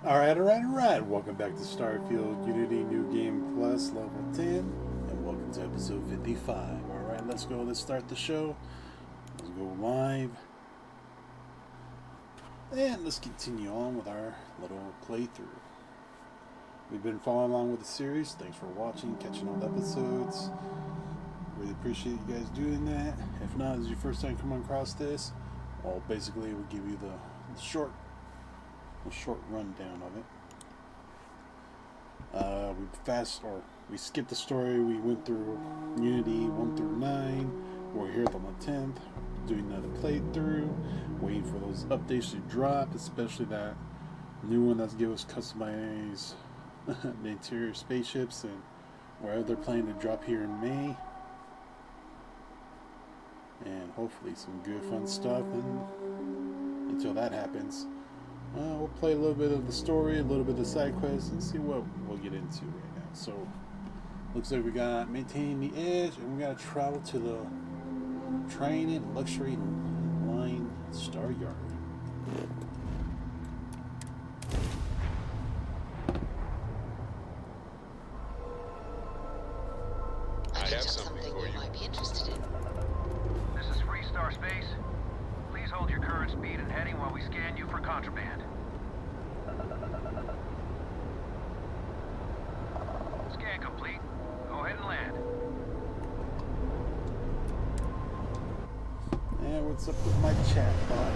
Alright. Welcome back to Starfield Unity New Game Plus Level 10, and welcome to episode 55. Alright, let's go. Let's start the show. Let's go live. And let's continue on with our little playthrough. We've been following along with the series. Thanks for watching, catching all the episodes. Really appreciate you guys doing that. If not, this is your first time coming across this, well, basically we'll give you the short rundown of it. We skipped the story. We went through Unity 1 through 9. We're here on the 10th, doing another playthrough, waiting for those updates to drop, especially that new one that's give us customize the interior spaceships and wherever they're planning to drop here in May. And hopefully some good fun stuff. And until that happens, we'll play a little bit of the story, a little bit of the side quests, and see what we'll get into right now. So, looks like we got Maintaining the Edge, and we got to travel to the Trident Luxury Line Star Yard. I have something for you. Might be interested in. This is Free Star Space. Please hold your current speed and heading while we scan you for contraband. Scan complete. Go ahead and land. And what's up with my chat bot?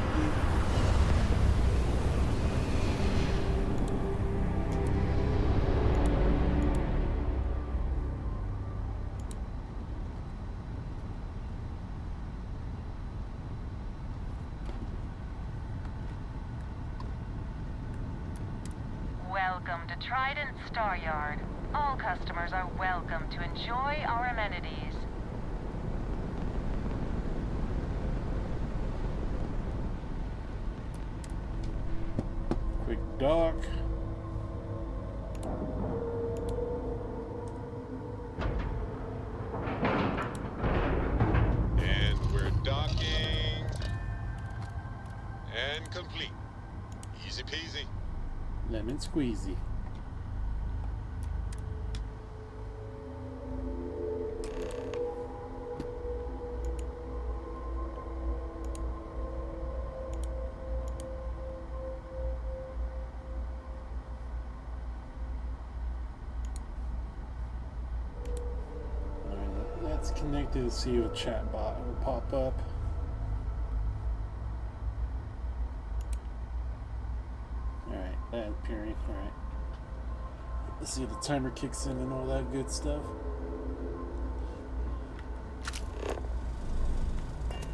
Welcome to Trident Star Yard. All customers are welcome to enjoy our amenities. Quick dock. And we're docking. And complete. Easy peasy. Lemon squeezy. Alright, that's connected to see if a chat bot will pop up. Alright, appearing. Alright. Let's see if the timer kicks in and all that good stuff.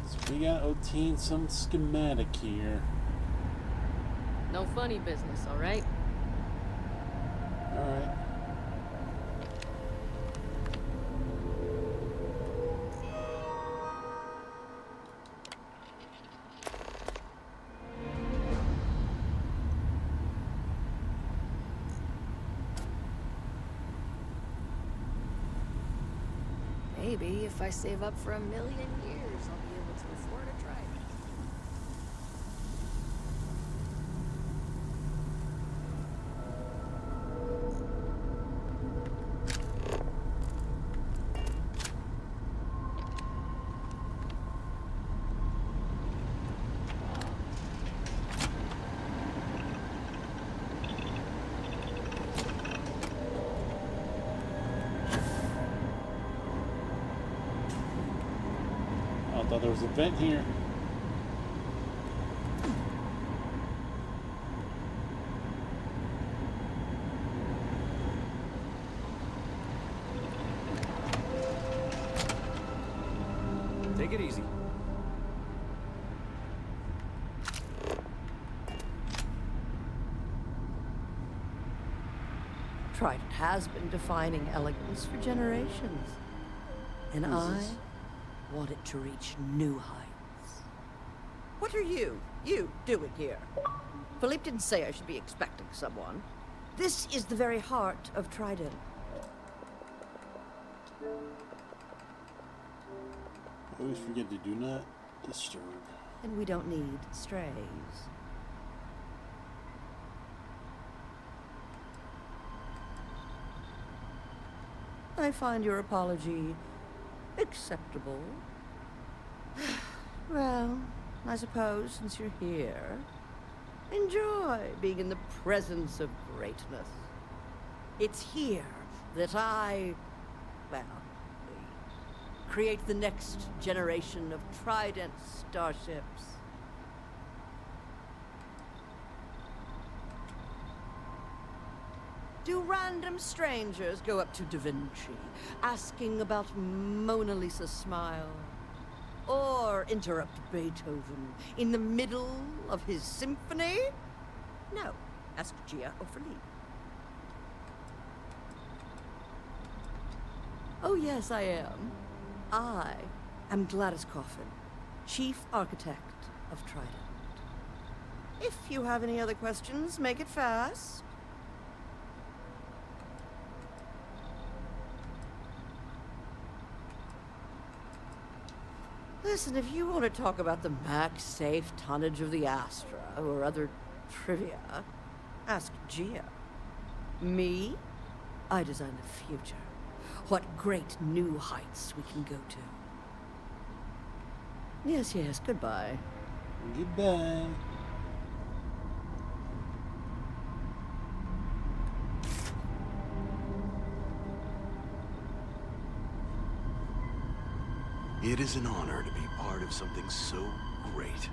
So we got obtained some schematic here. No funny business, alright? Alright. Maybe if I save up for 1,000,000 years, I'll be able to afford a Trident. I thought there was a vent here. Take it easy. Trident has been defining elegance for generations. And I want it to reach new heights. What are you doing here? Philippe didn't say I should be expecting someone. This is the very heart of Trident. I always forget to do not disturb. And we don't need strays. I find your apology acceptable. Well, I suppose since you're here, enjoy being in the presence of greatness. It's here that well, create the next generation of Trident starships. Do random strangers go up to Da Vinci, asking about Mona Lisa's smile? Or interrupt Beethoven in the middle of his symphony? No. Ask Gia or Philippe. Oh yes, I am. I am Gladys Coffin, Chief Architect of Trident. If you have any other questions, make it fast. Listen, if you want to talk about the max safe tonnage of the Astra or other trivia, ask Gia. Me? I design the future. What great new heights we can go to. Yes, yes, goodbye. Goodbye. It is an honor to be part of something so great.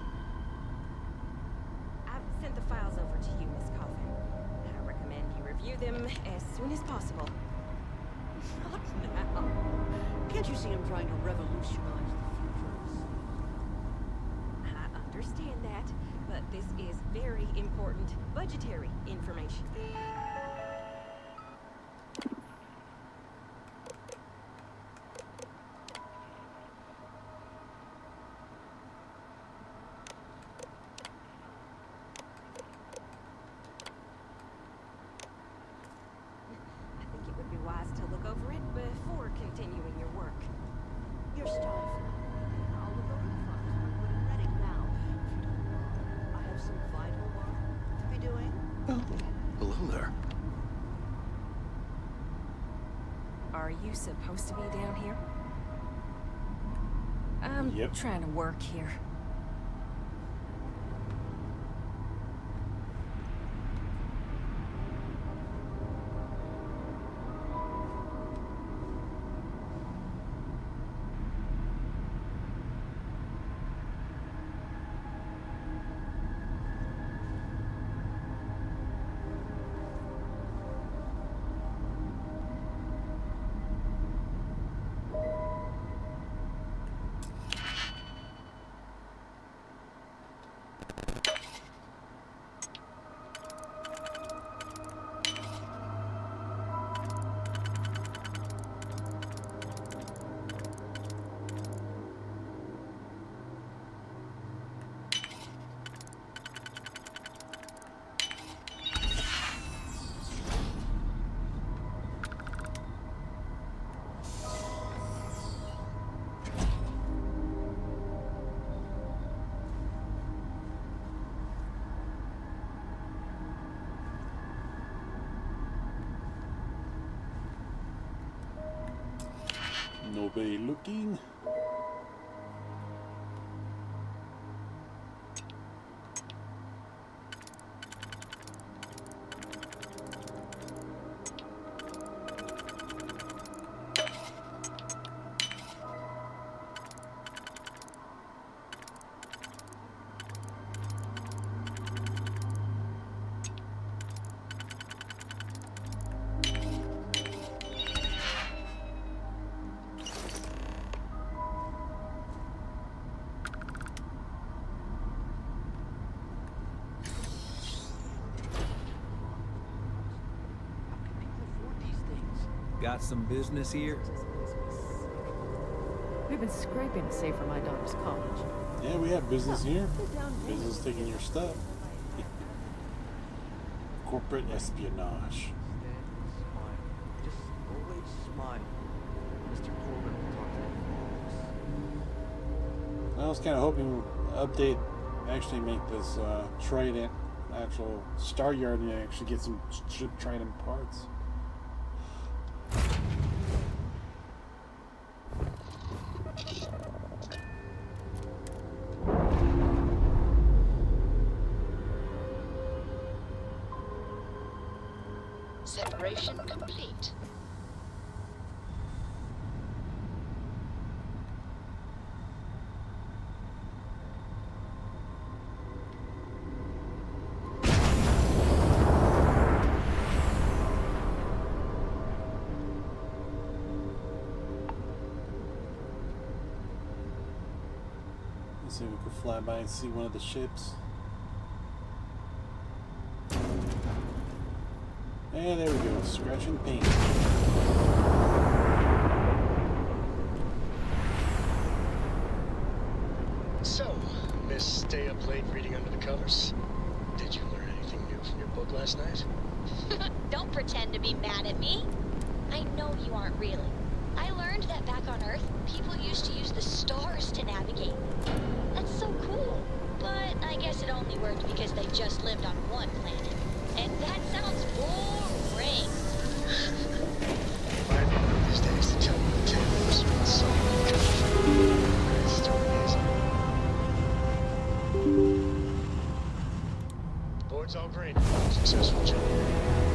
I've sent the files over to you, Miss Coffin. I recommend you review them as soon as possible. Not now. Can't you see I'm trying to revolutionize the future? I understand that, but this is very important budgetary information. Wise to look over it before continuing your work. Your Starfield. I'll look over the files when I'm ready now. If you don't mind, I have some vital work to be doing. Oh, hello there. Are you supposed to be down here? I'm trying to work here. Nobody looking. Got some business here? We've been scraping to save for my daughter's college. Yeah, we have business here. Business taking your stuff. Corporate espionage. Just always smile. Mr. Corbin will talk to you. I was kind of hoping update actually make this Trident actual Star Yard and actually get some Trident parts. Separation complete. Let's see if we can fly by and see one of the ships. And there we go, scratching paint. So, Miss Stay Up Late reading under the covers? Did you learn anything new from your book last night? Don't pretend to be mad at me. I know you aren't really. I learned that back on Earth, people used to use the stars to navigate. That's so cool. But I guess it only worked because they just lived on one planet. And that sounds boring. By the end of these days to tell you the tale of sweet song and country. It's still amazing. Board's all green. Successful job.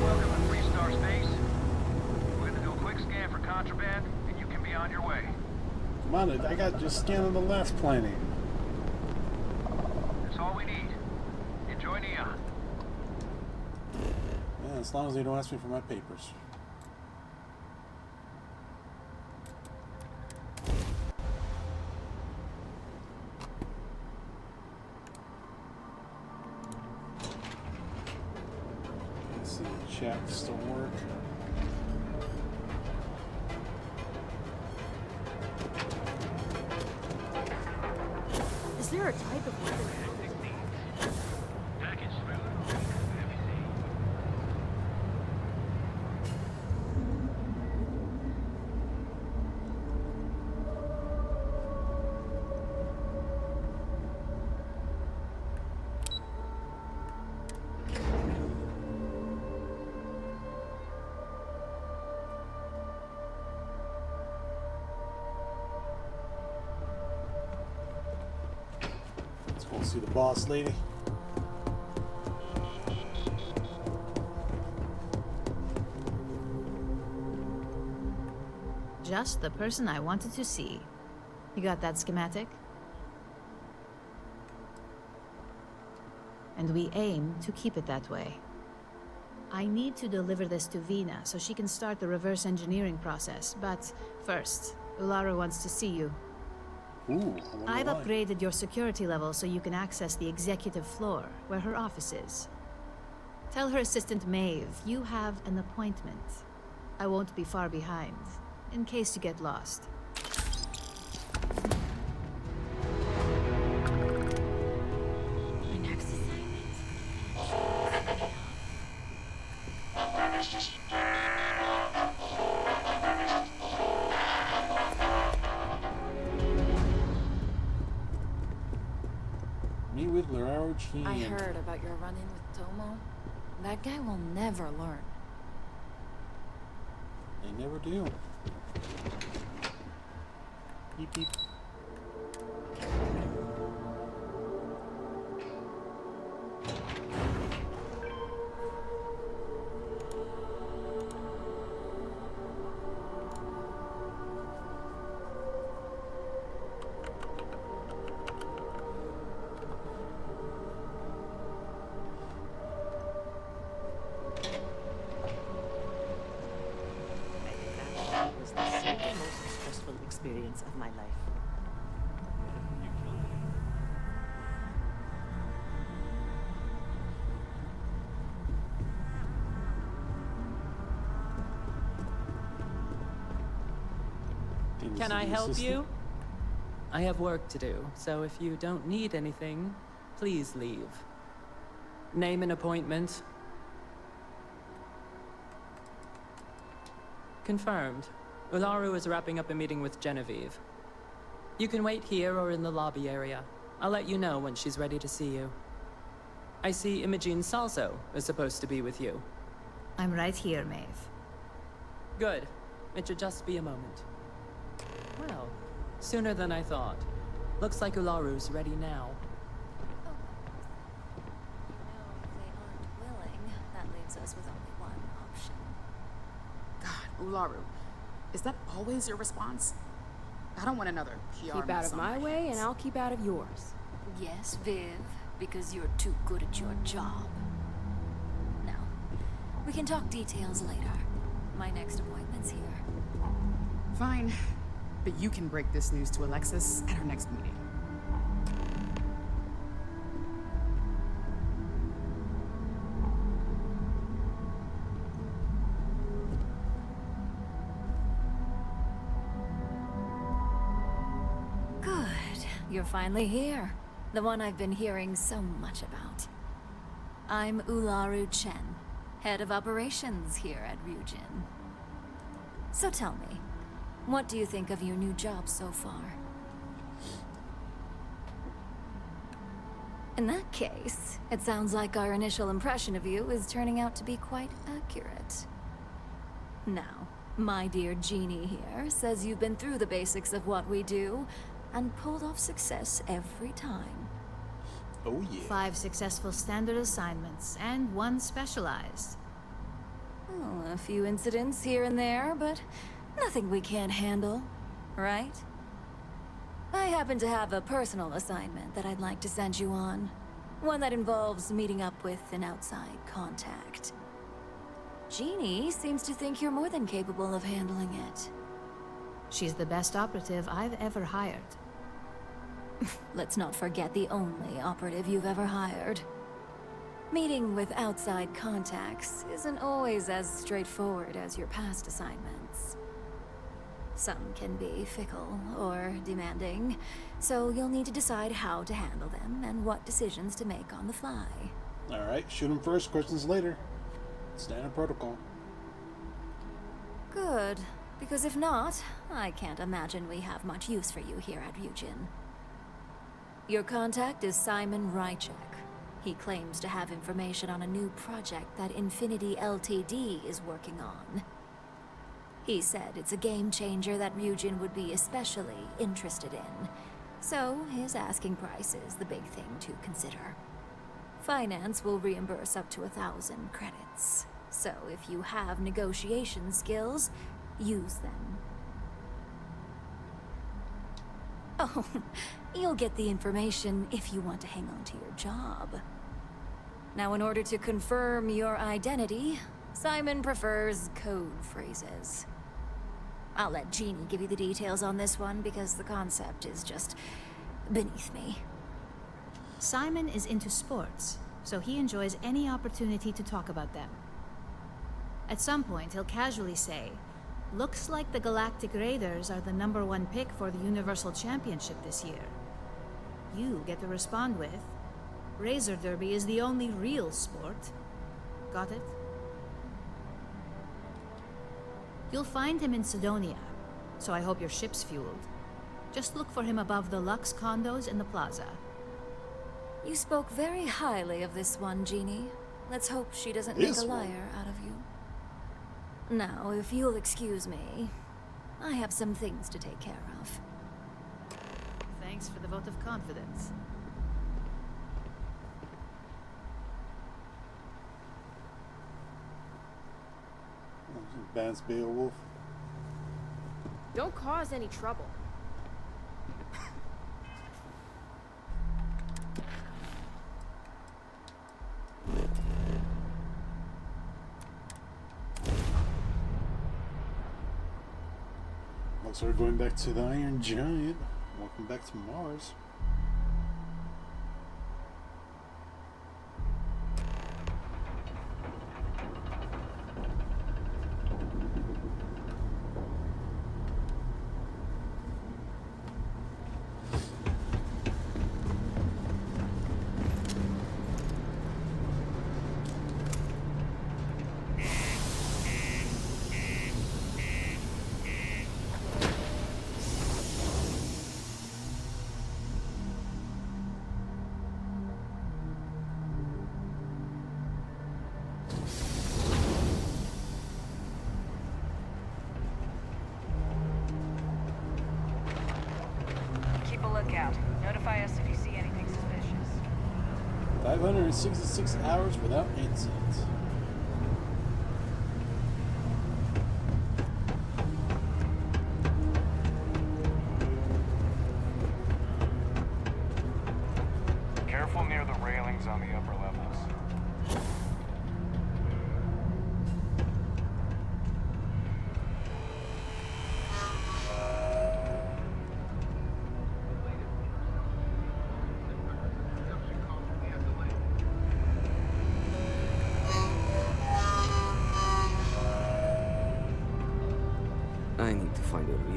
Welcome to Freestar Space. We're gonna do a quick scan for contraband, and you can be on your way. Come on, I got just scanned on the last planet. That's all we need. Enjoy Neon. Yeah, as long as they don't ask me for my papers. Let's see, chat still work. Is there a type of weapon? Let's go see the boss lady. Just the person I wanted to see. You got that schematic? And we aim to keep it that way. I need to deliver this to Vina so she can start the reverse engineering process, but first, Ulara wants to see you. Ooh, I've upgraded your security level so you can access the executive floor, where her office is. Tell her assistant Maeve you have an appointment. I won't be far behind, in case you get lost. My next assignment. Meet with Laurel Chin. I heard about your run-in with Tomo. That guy will never learn. They never do. Beep beep. Was the single most stressful experience of my life. Can I help you? I have work to do, so if you don't need anything, please leave. Name an appointment. Confirmed. Ularu is wrapping up a meeting with Genevieve. You can wait here or in the lobby area. I'll let you know when she's ready to see you. I see Imogene Salso is supposed to be with you. I'm right here, Maeve. Good. It should just be a moment. Well, sooner than I thought. Looks like Ularu's ready now. If they aren't willing, that leaves us with only one option. Ularu, is that always your response? I don't want another PR Keep out mess of on my way, hands. and I'll keep out of yours. Yes, Viv, because you're too good at your job. Now, we can talk details later. My next appointment's here. Fine, but you can break this news to Alexis at our next meeting. Good. You're finally here. The one I've been hearing so much about. I'm Ularu Chen, head of operations here at Ryujin. So tell me, what do you think of your new job so far? In that case, it sounds like our initial impression of you is turning out to be quite accurate. Now, my dear Jeannie here says you've been through the basics of what we do and pulled off success every time. Oh yeah. 5 successful standard assignments and 1 specialized. Oh, a few incidents here and there, but nothing we can't handle, right? I happen to have a personal assignment that I'd like to send you on. One that involves meeting up with an outside contact. Jeannie seems to think you're more than capable of handling it. She's the best operative I've ever hired. Let's not forget the only operative you've ever hired. Meeting with outside contacts isn't always as straightforward as your past assignments. Some can be fickle or demanding, so you'll need to decide how to handle them and what decisions to make on the fly. Alright, shoot them first, questions later. Standard protocol. Good, because if not, I can't imagine we have much use for you here at Ryujin. Your contact is Simon Rychek. He claims to have information on a new project that Infinity Ltd is working on. He said it's a game changer that Ryujin would be especially interested in, so his asking price is the big thing to consider. Finance will reimburse up to 1,000 credits, so if you have negotiation skills, use them. Oh, you'll get the information if you want to hang on to your job. Now, in order to confirm your identity, Simon prefers code phrases. I'll let Jeannie give you the details on this one because the concept is just beneath me. Simon is into sports, so he enjoys any opportunity to talk about them. At some point, he'll casually say, "Looks like the Galactic Raiders are the #1 pick for the Universal Championship this year." You get to respond with, "Razor Derby is the only real sport." Got it? You'll find him in Sidonia, so I hope your ship's fueled. Just look for him above the Lux condos in the plaza. You spoke very highly of this one, Jeannie. Let's hope she doesn't make a liar out of you. Now, if you'll excuse me, I have some things to take care of. Thanks for the vote of confidence. Vance Beowulf. Don't cause any trouble. Looks like we're going back to the Iron Giant. Welcome back to Mars. Keep a lookout. Notify us if you see anything suspicious. 566 hours without incident.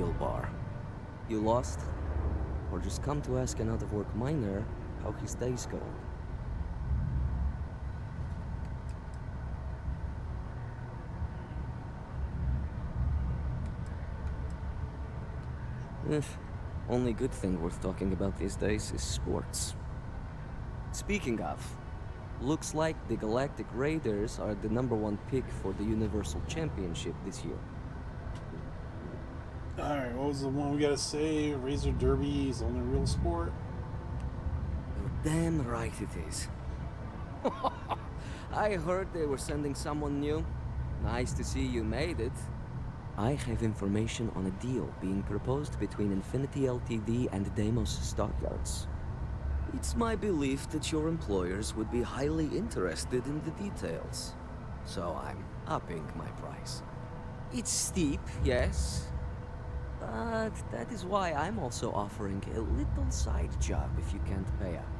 deal bar. You lost? Or just come to ask an out-of-work miner how his day's going? Only good thing worth talking about these days is sports. Speaking of, looks like the Galactic Raiders are the #1 pick for the Universal Championship this year. Alright, what was the one we gotta say? Razor Derby is the only real sport? You're damn right it is. I heard they were sending someone new. Nice to see you made it. I have information on a deal being proposed between Infinity Ltd and Deimos Stockyards. It's my belief that your employers would be highly interested in the details. So I'm upping my price. It's steep, yes. But that is why I'm also offering a little side job if you can't pay up.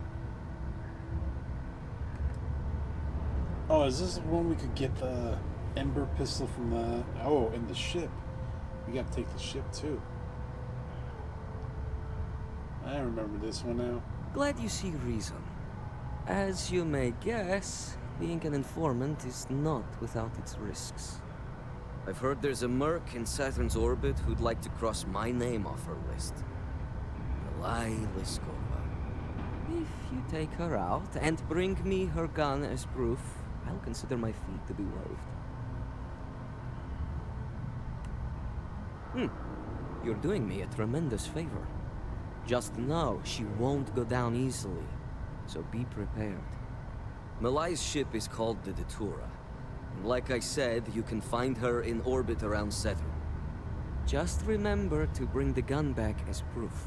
Oh, is this the one we could get the Ember pistol from the... Oh, and the ship. We gotta take the ship too. I remember this one now. Glad you see reason. As you may guess, being an informant is not without its risks. I've heard there's a merc in Saturn's orbit who'd like to cross my name off her list. Nikolai Liskova. If you take her out and bring me her gun as proof, I'll consider my fee to be waived. You're doing me a tremendous favor. Just know she won't go down easily, so be prepared. Malai's ship is called the Datura. And like I said, you can find her in orbit around Saturn. Just remember to bring the gun back as proof.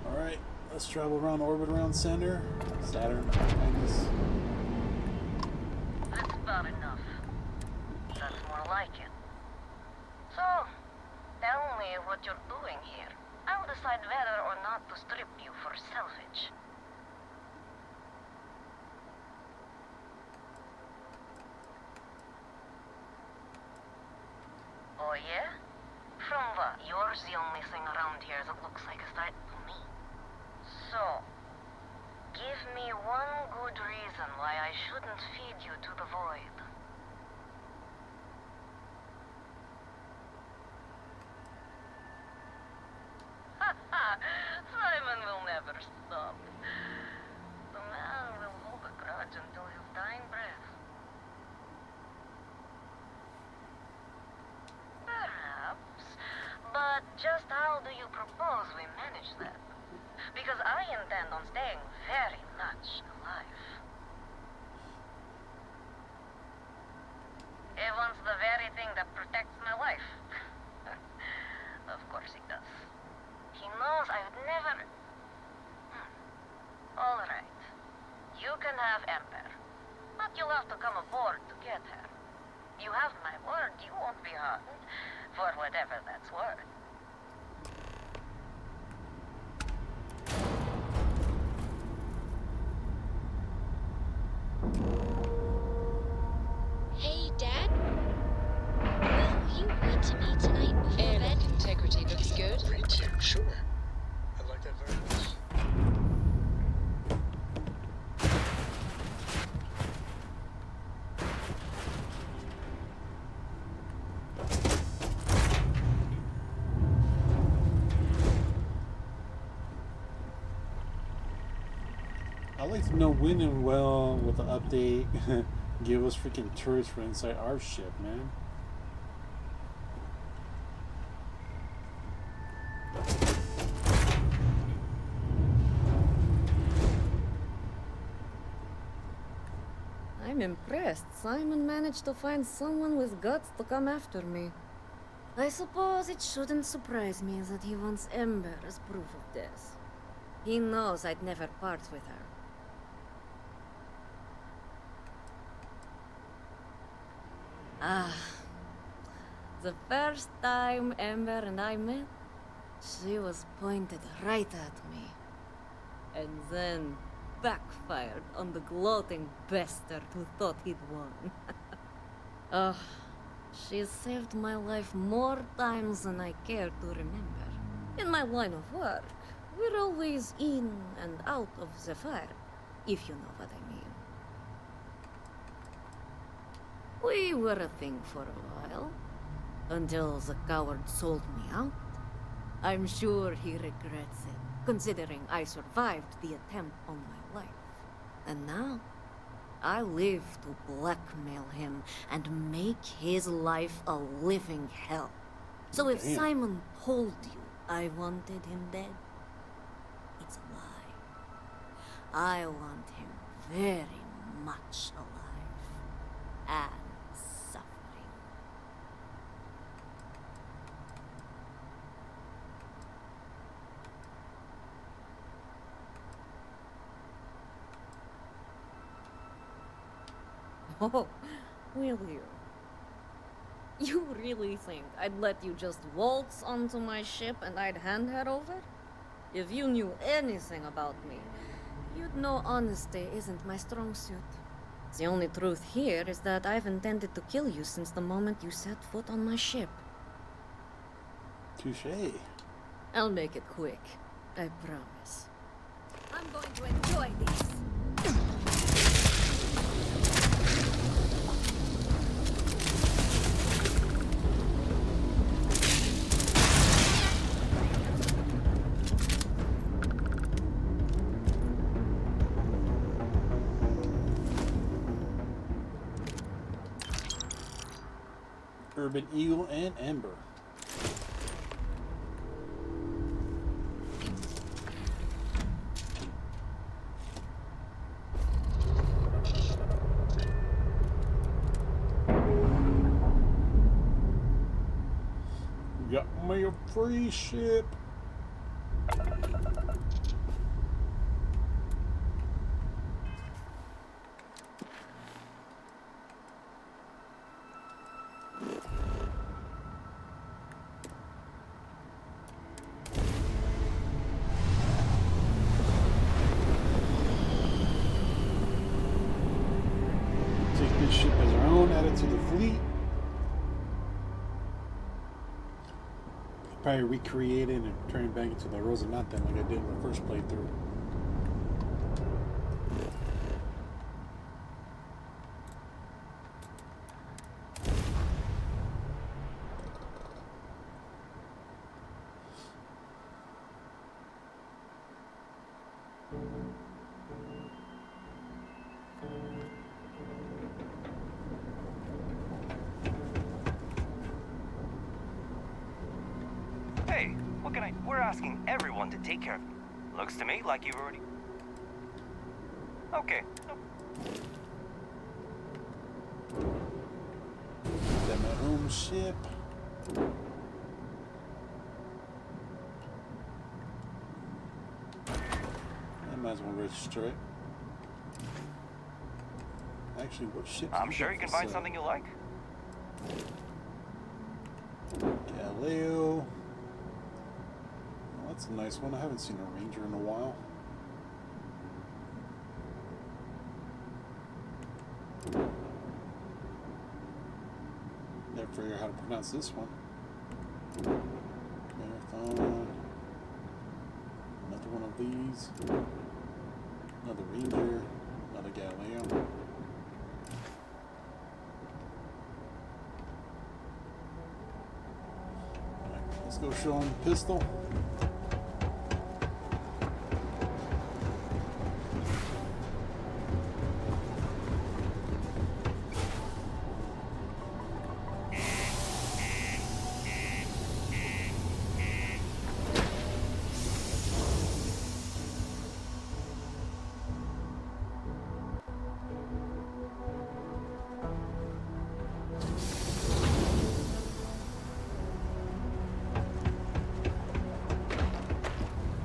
Alright, let's travel around orbit around center. Saturn, behind us. That's about enough. That's more like it. So, tell me what you're doing here. I'll decide whether or not to strip you for salvage. Oh yeah? From what? Yours the only thing around here that looks like a threat to me. So, give me one good reason why I shouldn't feed you to the void. Simon will never stop. The man will hold a grudge until his dying breath. Perhaps. But just how do you propose we manage that? Because I intend on staying very much alive. He wants the very thing that protects my life. Of course he does. He knows I would never... All right. You can have Ember. But you'll have to come aboard to get her. You have my word you won't be harmed, for whatever that's worth. Hey, Dad? Will you read to me tonight before bed? Airlock integrity looks good. Read to? Sure. I like that very much. I'd like to know when and well with the update give us freaking turrets for inside our ship, man. I'm impressed. Simon managed to find someone with guts to come after me. I suppose it shouldn't surprise me that he wants Ember as proof of this. He knows I'd never part with her. Ah, the first time Ember and I met, she was pointed right at me. And then, backfired on the gloating bastard who thought he'd won. Oh, she's saved my life more times than I care to remember. In my line of work, we're always in and out of the fire, if you know what I mean. We were a thing for a while, until the coward sold me out. I'm sure he regrets it, considering I survived the attempt on my life. And now, I live to blackmail him and make his life a living hell. So if Simon told you I wanted him dead, it's a lie. I want him very much alive. And suffering. Oh, will you? You really think I'd let you just waltz onto my ship and I'd hand her over? If you knew anything about me, you'd know honesty isn't my strong suit. The only truth here is that I've intended to kill you since the moment you set foot on my ship. Touché. I'll make it quick, I promise. I'm going to enjoy this. Urban Eagle and Ember. Got me a free ship. Take this ship as our own, add it to the fleet. Probably recreate it and turn it back into the Rosanat then, like I did in the first playthrough. Hey, what can I... We're asking everyone to take care of you. Looks to me like you've already... Okay. Got my own ship. I might as well register it. Actually, what ship? I'm sure you can find something you like. Galileo. Well, that's a nice one. I haven't seen a Ranger in a while. Never figure out how to pronounce this one. Marathon. Another one of these. Another Ranger. Another Galileo. Let's go show him the pistol.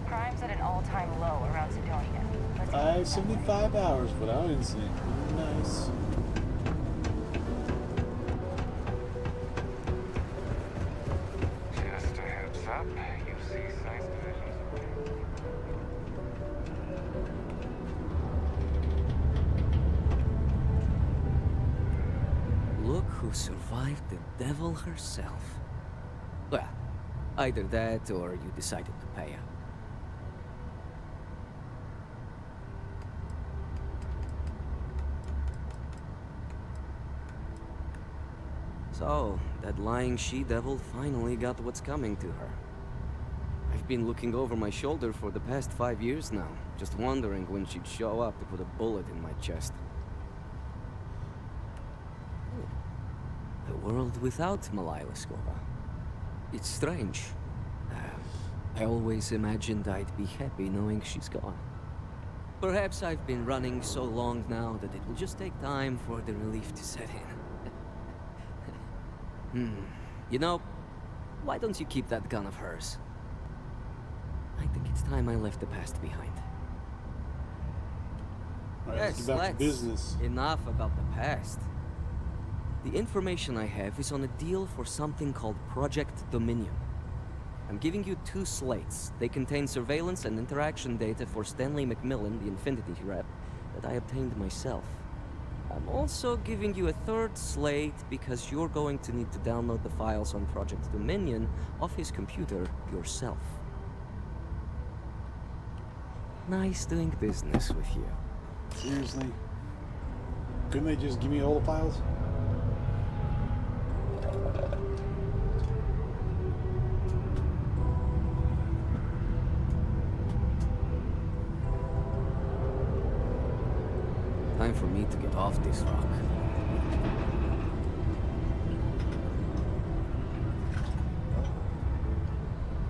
Crime's at an all-time low around Sidonia. 75 hours without incident. Nice. Just a heads up, you see science divisions. who survived the devil herself. Well, either that or you decided to pay her. So, that lying she-devil finally got what's coming to her. I've been looking over my shoulder for the past 5 years now, just wondering when she'd show up to put a bullet in my chest. A world without Malaya Skova. It's strange. I always imagined I'd be happy knowing she's gone. Perhaps I've been running so long now that it will just take time for the relief to set in. You know, why don't you keep that gun of hers? I think it's time I left the past behind. All right, let's get back to business. Enough about the past. The information I have is on a deal for something called Project Dominion. I'm giving you 2 slates. They contain surveillance and interaction data for Stanley McMillan, the Infinity rep, that I obtained myself. I'm also giving you a 3rd slate because you're going to need to download the files on Project Dominion off his computer yourself. Nice doing business with you. Seriously? Couldn't they just give me all the files? Time for me to get off this rock.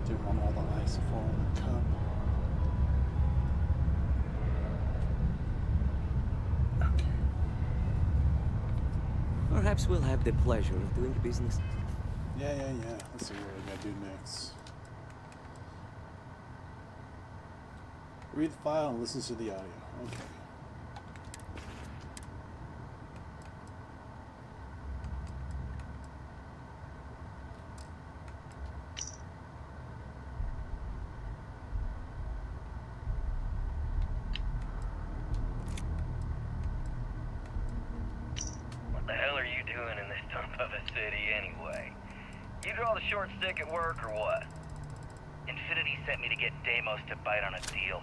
Didn't want all the ice to fall in the cup. Okay. Perhaps we'll have the pleasure of doing business. Yeah. Let's see what we gotta do next. Read the file and listen to the audio. Okay. What the hell are you doing in this dump of a city anyway? You draw the short stick at work or what? Infinity sent me to get Deimos to bite on a deal.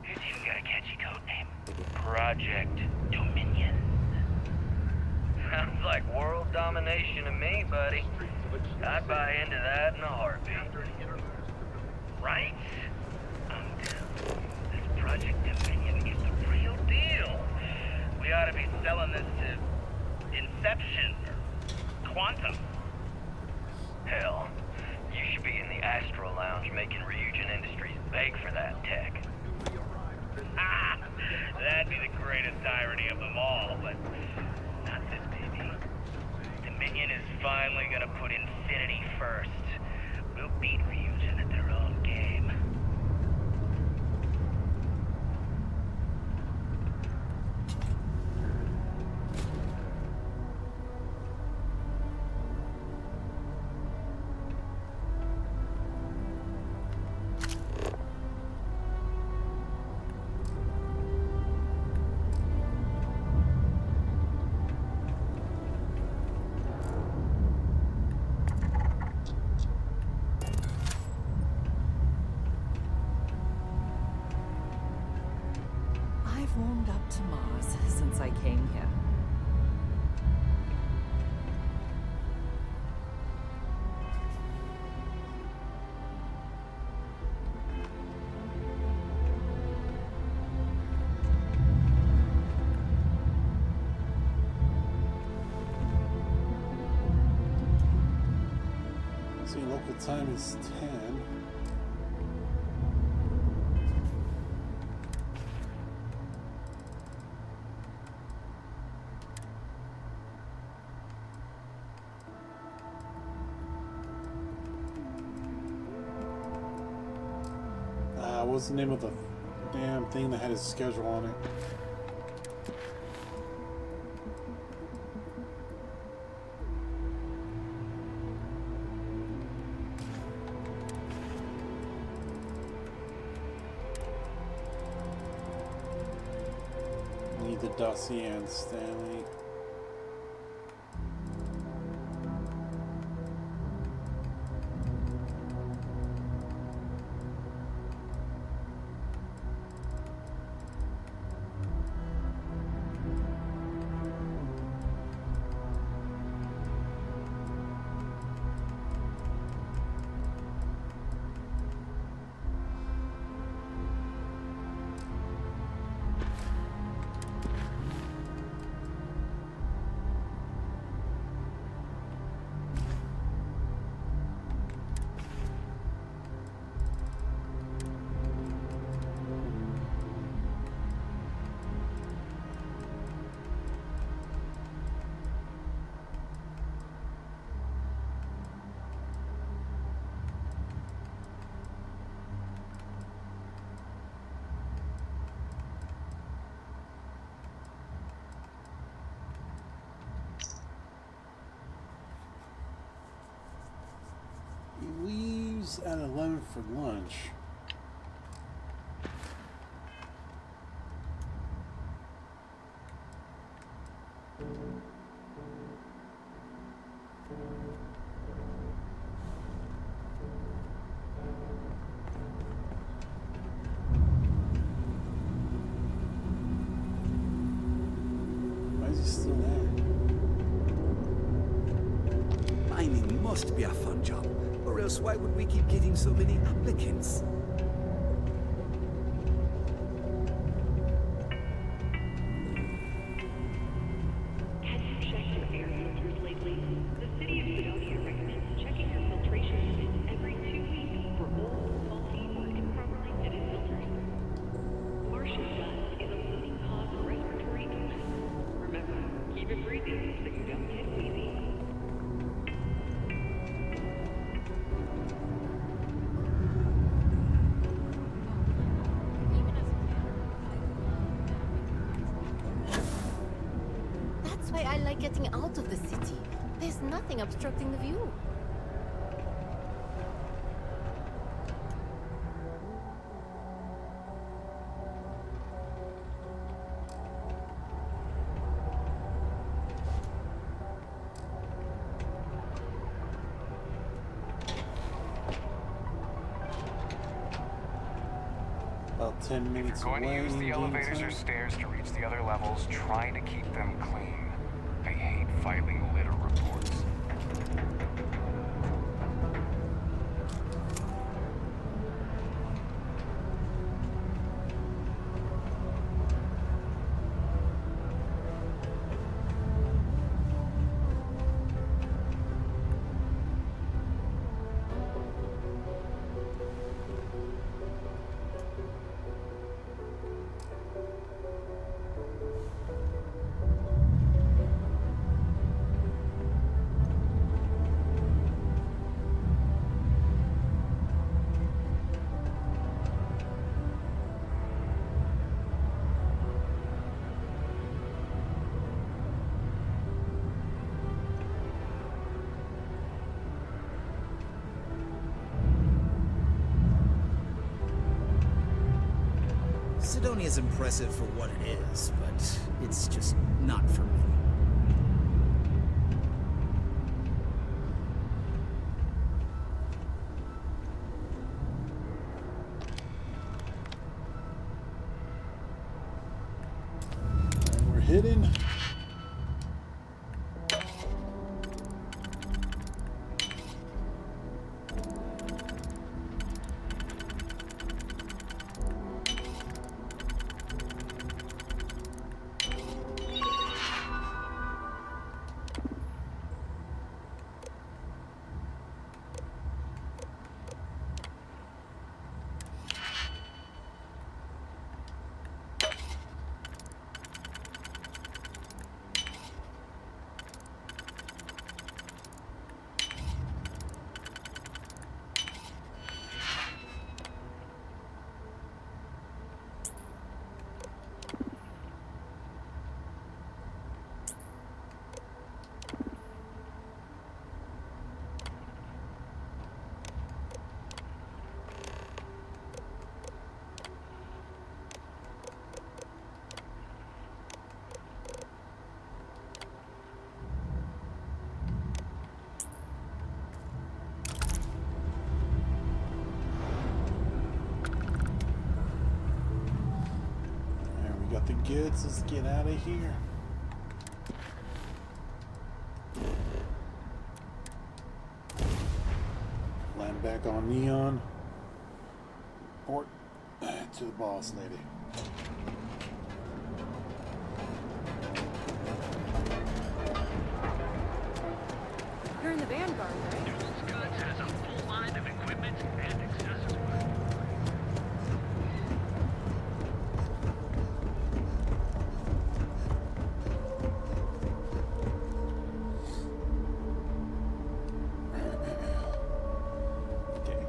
It's even got a catchy code name. Project Dominion. Sounds like world domination to me, buddy. I'd buy into that in a heartbeat. Right? I'm down. This Project Dominion is the real deal. We ought to be selling this to Inception or Quantum. Hell, you should be in the Astro Lounge making Ryujin Industries beg for that tech. That'd be the greatest irony of them all, but not this baby. Dominion is finally gonna put Infinity first. We'll beat Ryujin at their own game. I've warmed up to Mars since I came here. See, local time is 10. What's the name of the damn thing that had his schedule on it? Need the dossier and Stanley. for lunch. Why is he still there? Mining must be a fun job, or else why would we keep getting so many applicants? Have you checked your air filters lately? The city of Sidonia recommends checking your filtration unit every 2 weeks for old, faulty, or improperly fitted filters. Martian dust is a leading cause of respiratory illness. Remember, keep it breathing so you don't get wheezy. That's why I like getting out of the city. There's nothing obstructing the view. About 10 minutes Going to away. use the in elevators game or time. stairs to reach the other levels, trying to keep them clean. I hate filing litter reports. Sidonia is impressive for what it is, but it's just not for me. And we're hitting. We got the goods. Let's get out of here. Land back on Neon. Port to the boss lady. You're in the Vanguard, right? Newell's Goods has a full line of equipment and accessories. Okay.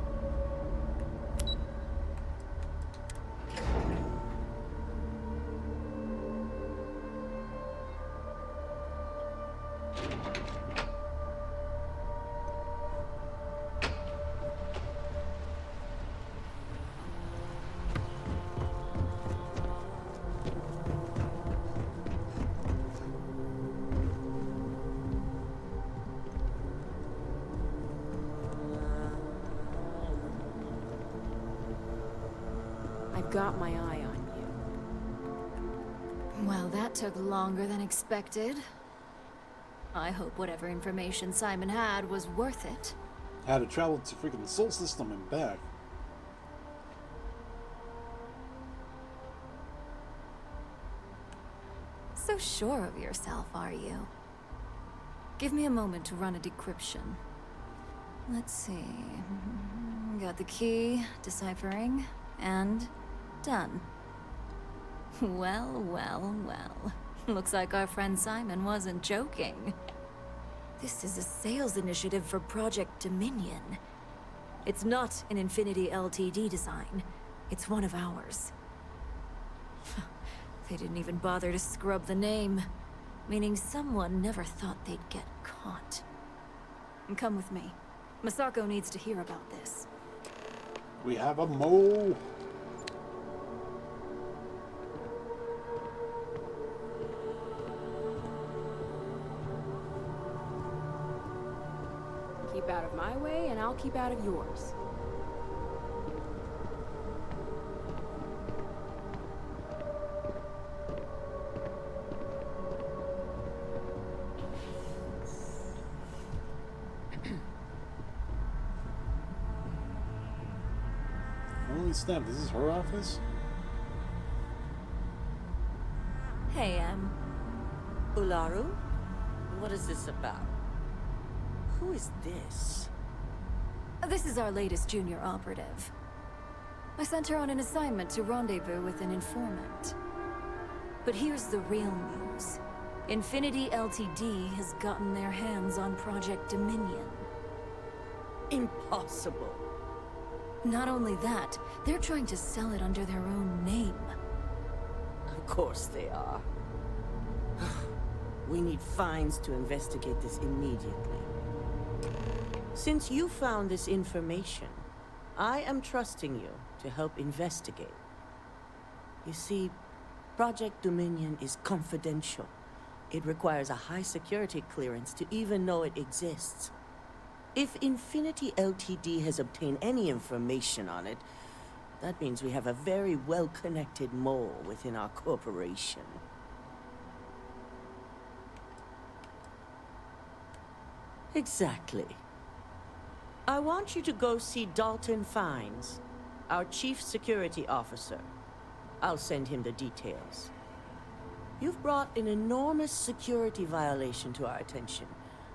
I've got my eye on you. Well, that took longer than expected. I hope whatever information Simon had was worth it. How to travel to freaking the Sol System and back. So sure of yourself, are you? Give me a moment to run a decryption. Let's see. Got the key, deciphering, and done. Well, well, well. Looks like our friend Simon wasn't joking. This is a sales initiative for Project Dominion. It's not an Infinity Ltd design. It's one of ours. They didn't even bother to scrub the name, meaning someone never thought they'd get caught. And come with me. Masako needs to hear about this. We have a mole. Keep out of my way, and I'll keep out of yours. Holy snap, this is her office? Hey, Ularu? What is this about? Who is this? This is our latest junior operative. I sent her on an assignment to rendezvous with an informant. But here's the real news. Infinity Ltd has gotten their hands on Project Dominion. Impossible. Not only that, they're trying to sell it under their own name. Of course they are. We need fines to investigate this immediately. Since you found this information, I am trusting you to help investigate. You see, Project Dominion is confidential. It requires a high security clearance to even know it exists. If Infinity Ltd has obtained any information on it, that means we have a very well-connected mole within our corporation. Exactly. I want you to go see Dalton Fiennes, our Chief Security Officer. I'll send him the details. You've brought an enormous security violation to our attention,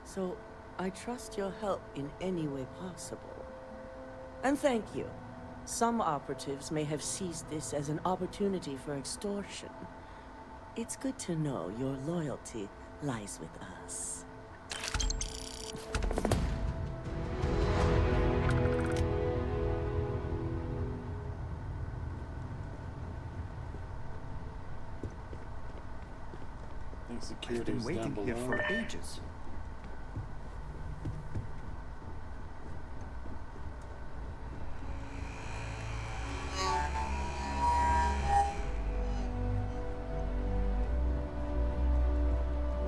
so I trust your help in any way possible. And thank you. Some operatives may have seized this as an opportunity for extortion. It's good to know your loyalty lies with us. I've been waiting here for ages.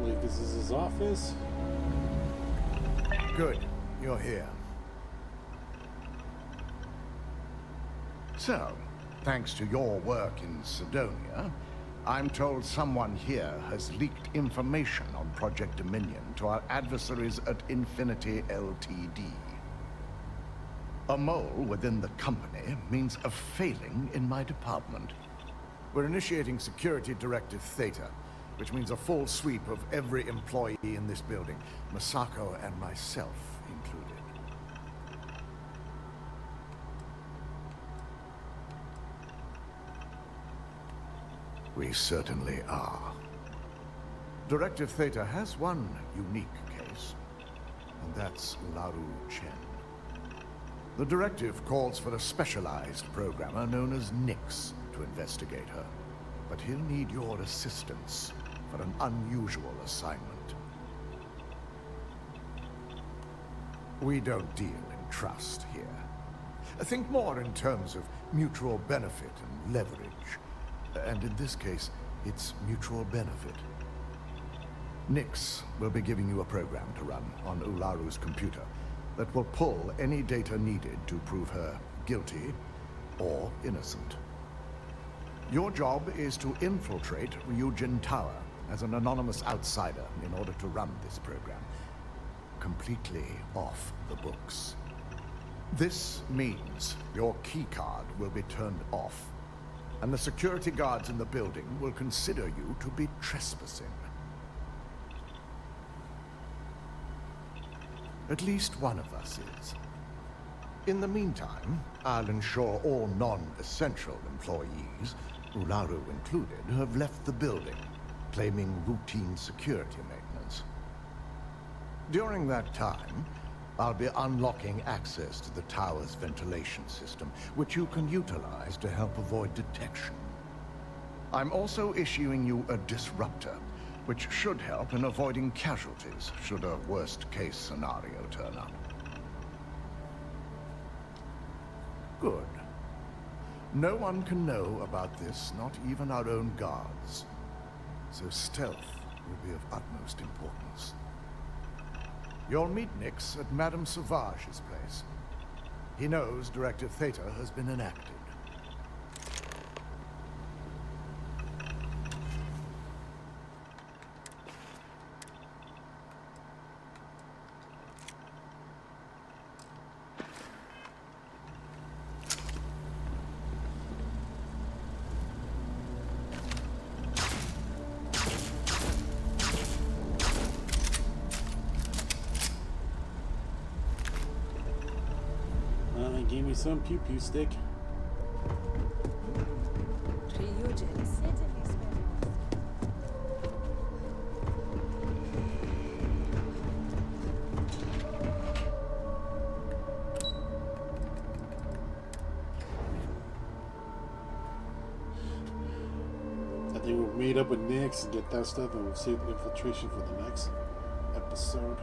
Like, this is his office? Good, you're here. So, thanks to your work in Sidonia, I'm told someone here has leaked information on Project Dominion to our adversaries at Infinity Ltd. A mole within the company means a failing in my department. We're initiating Security Directive Theta, which means a full sweep of every employee in this building, Masako and myself included. We certainly are. Directive Theta has one unique case, and that's Laru Chen. The directive calls for a specialized programmer known as Nix to investigate her, but he'll need your assistance for an unusual assignment. We don't deal in trust here. Think more in terms of mutual benefit and leverage. And in this case, it's mutual benefit. Nix will be giving you a program to run on Ularu's computer that will pull any data needed to prove her guilty or innocent. Your job is to infiltrate Ryujin Tower as an anonymous outsider in order to run this program. Completely off the books. This means your keycard will be turned off, and the security guards in the building will consider you to be trespassing. At least one of us is. In the meantime, I'll ensure all non-essential employees, Ularu included, have left the building, claiming routine security maintenance. During that time, I'll be unlocking access to the tower's ventilation system, which you can utilize to help avoid detection. I'm also issuing you a disruptor, which should help in avoiding casualties should a worst-case scenario turn up. Good. No one can know about this, not even our own guards. So stealth will be of utmost importance. You'll meet Nix at Madame Sauvage's place. He knows Directive Theta has been enacted. Gave me some pew-pew stick. I think we'll meet up with Nix and get that stuff, and we'll save infiltration for the next episode.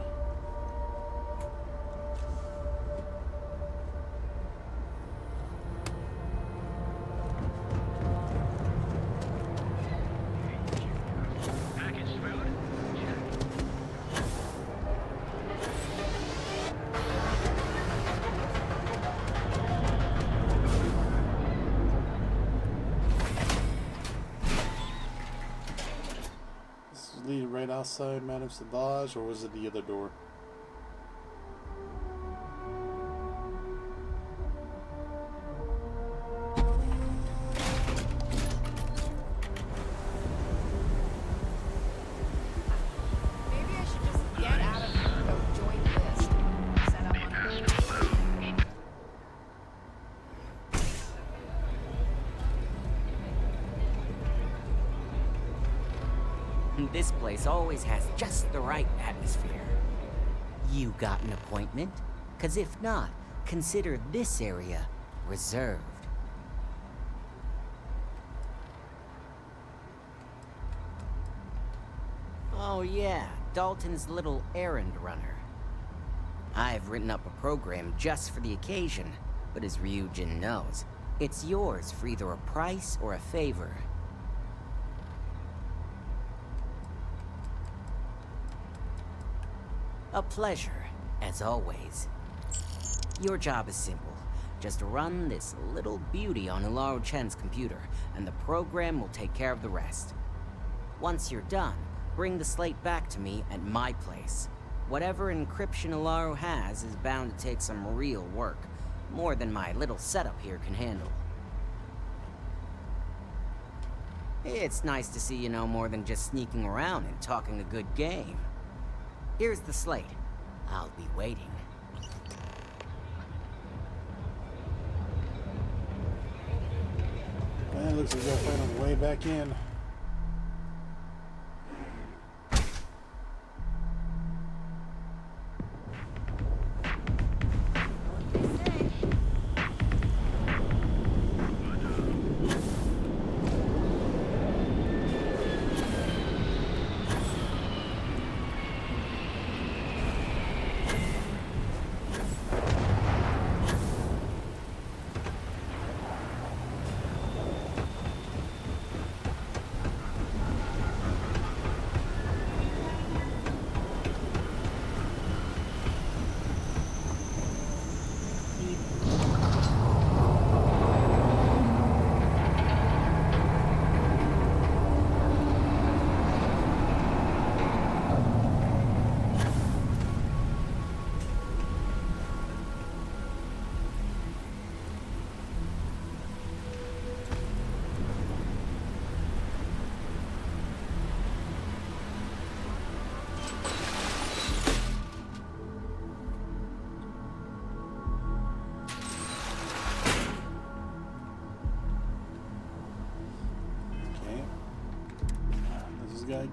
Right outside Madame Sauvage, or was it the other door? Maybe I should just get out of here and go join this. Set up on This place always has just the right atmosphere. You got an appointment? 'Cause if not, consider this area reserved. Oh yeah, Dalton's little errand runner. I've written up a program just for the occasion, but as Ryujin knows, it's yours for either a price or a favor. A pleasure, as always. Your job is simple. Just run this little beauty on Ularu Chen's computer, and the program will take care of the rest. Once you're done, bring the slate back to me at my place. Whatever encryption Ularu has is bound to take some real work, more than my little setup here can handle. It's nice to see you know more than just sneaking around and talking a good game. Here's the slate. I'll be waiting. Man, looks like we're fight on the way back in.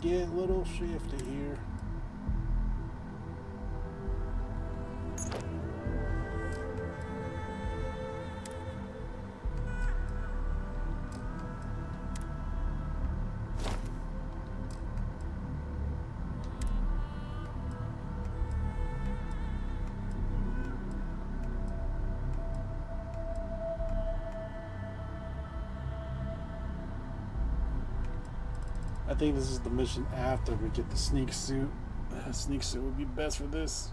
get a little shifty here. I think this is the mission after we get the sneak suit. Sneak suit would be best for this.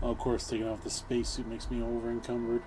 Of course, taking off the spacesuit makes me over encumbered.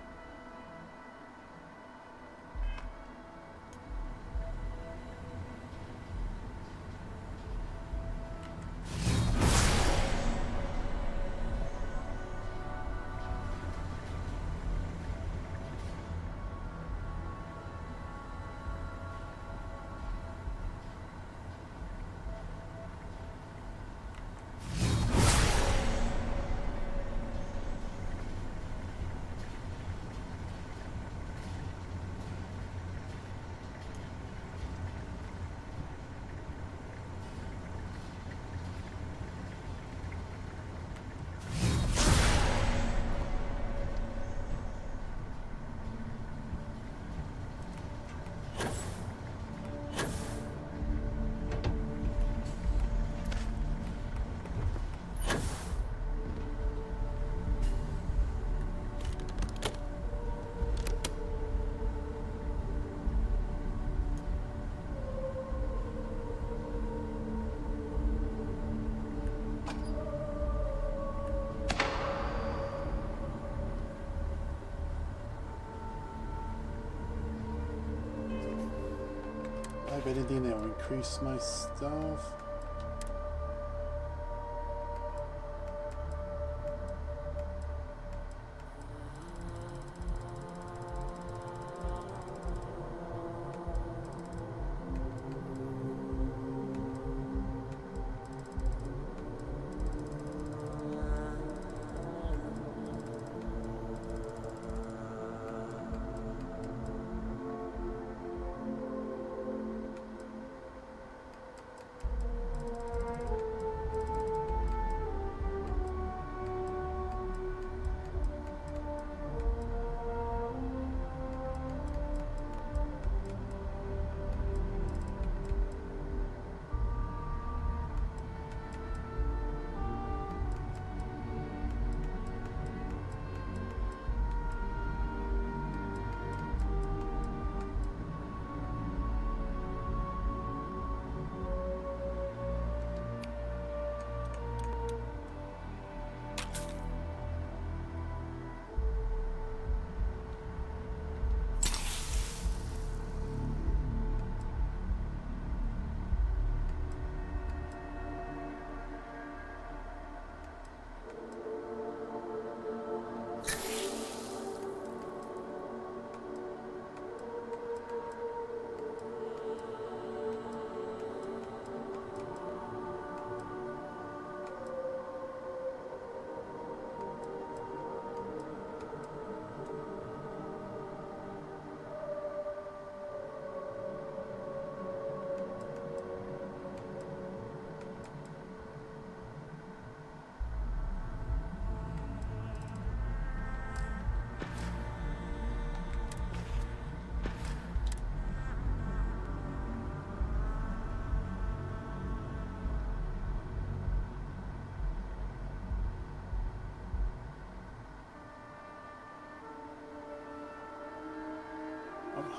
I have anything that will increase my stuff.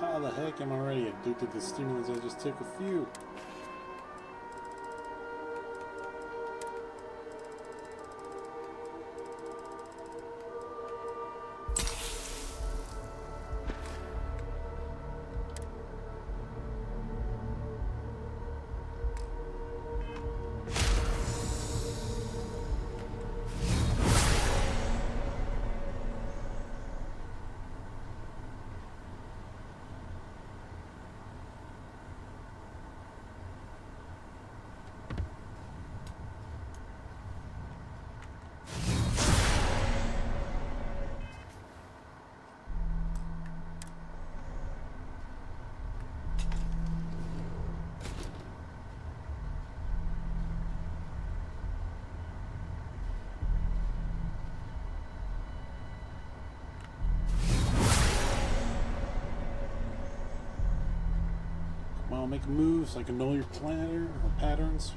How the heck am I already addicted to stimulants? I just took a few. Don't make a move so I can know your planner or patterns.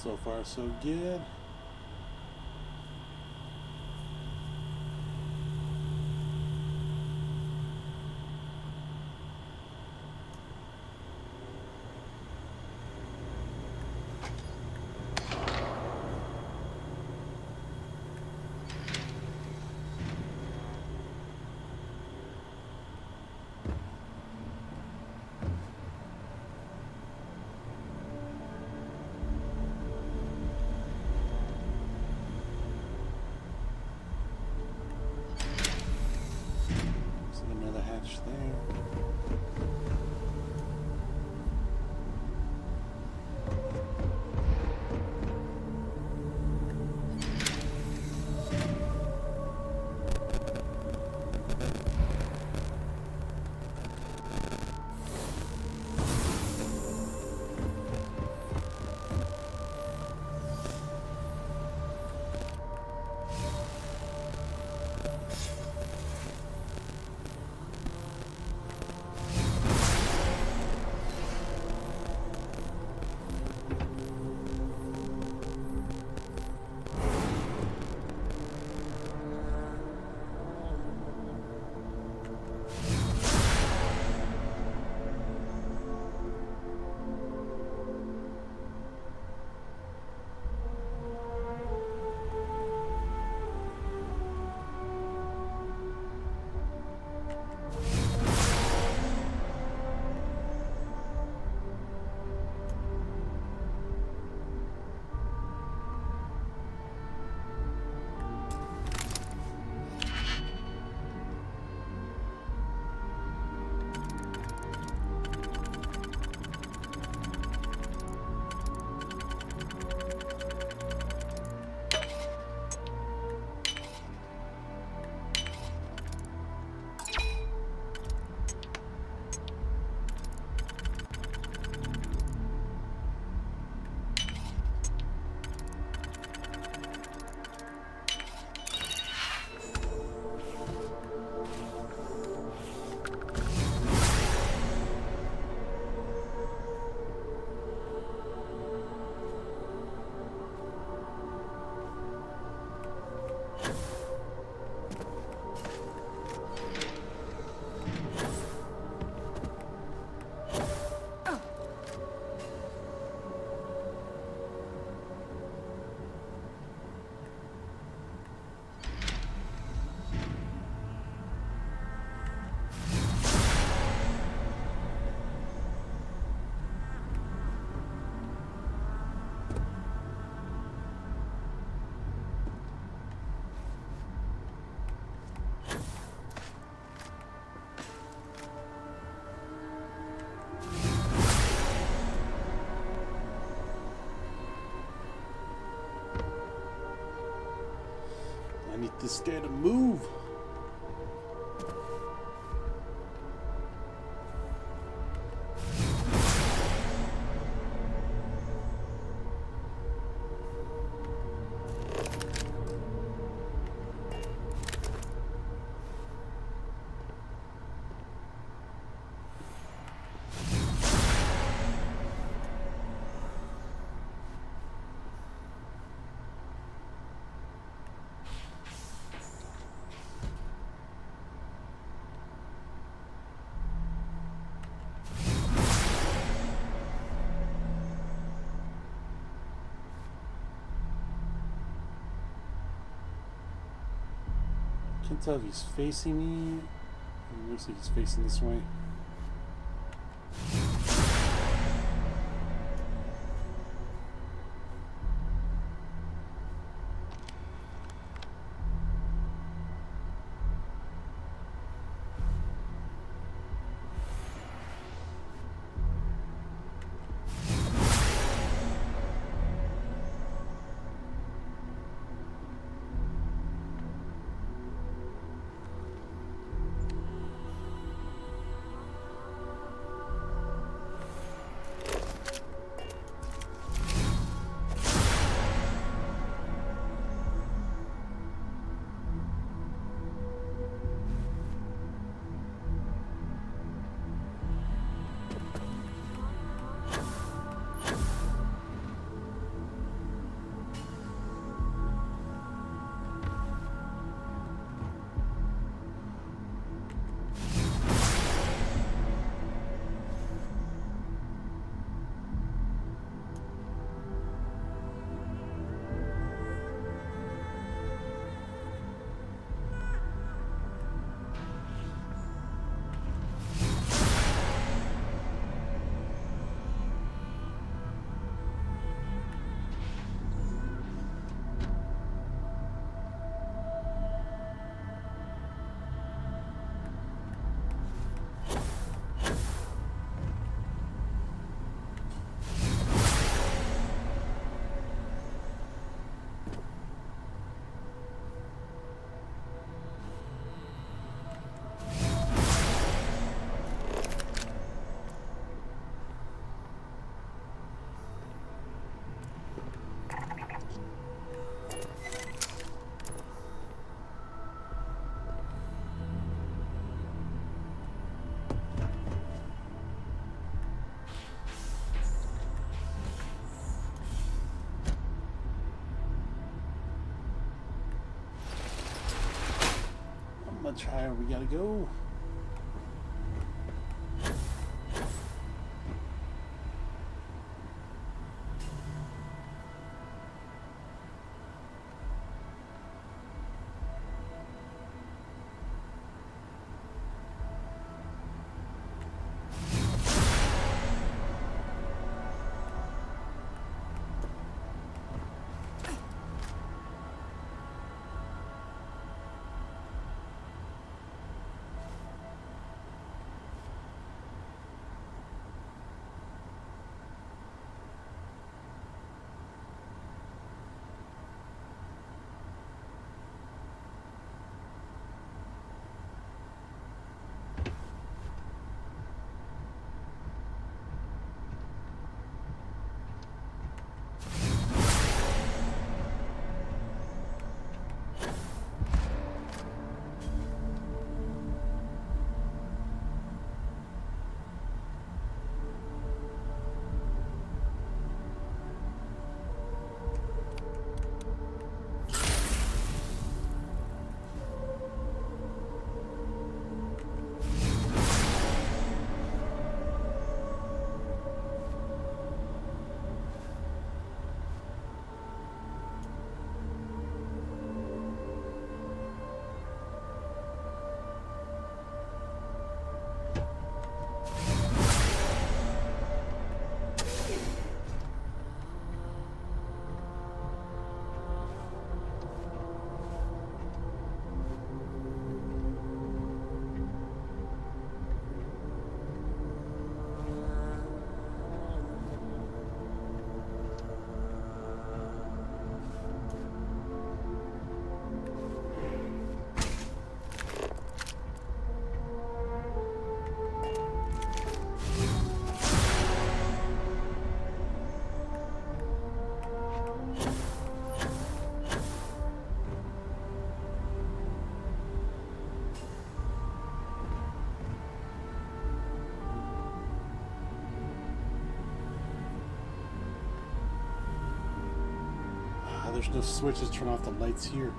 So far, so good. I need this guy to move. Can't tell if he's facing me. It looks like he's facing this way. How much higher we gotta go? there's no switches to turn off the lights here.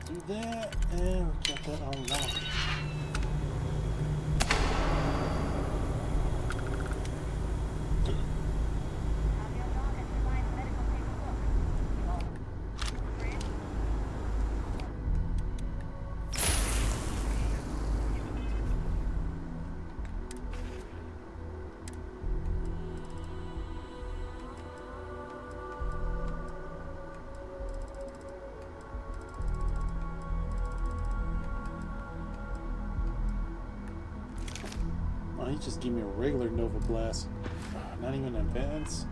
Do that, and we got that unlocked. He just gave me a regular Nova Blast. Not even an advance.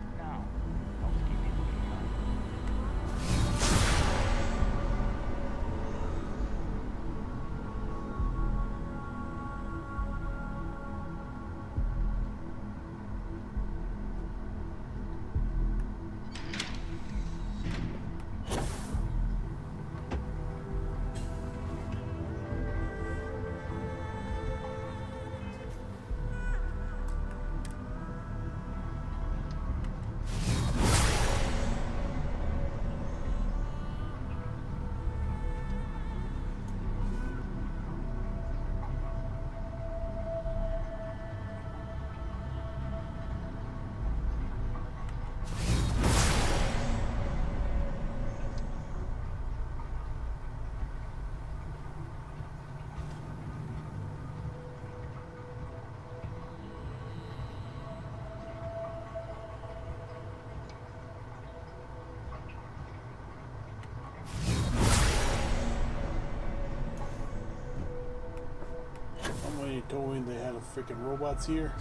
Going, they had a freaking robots here.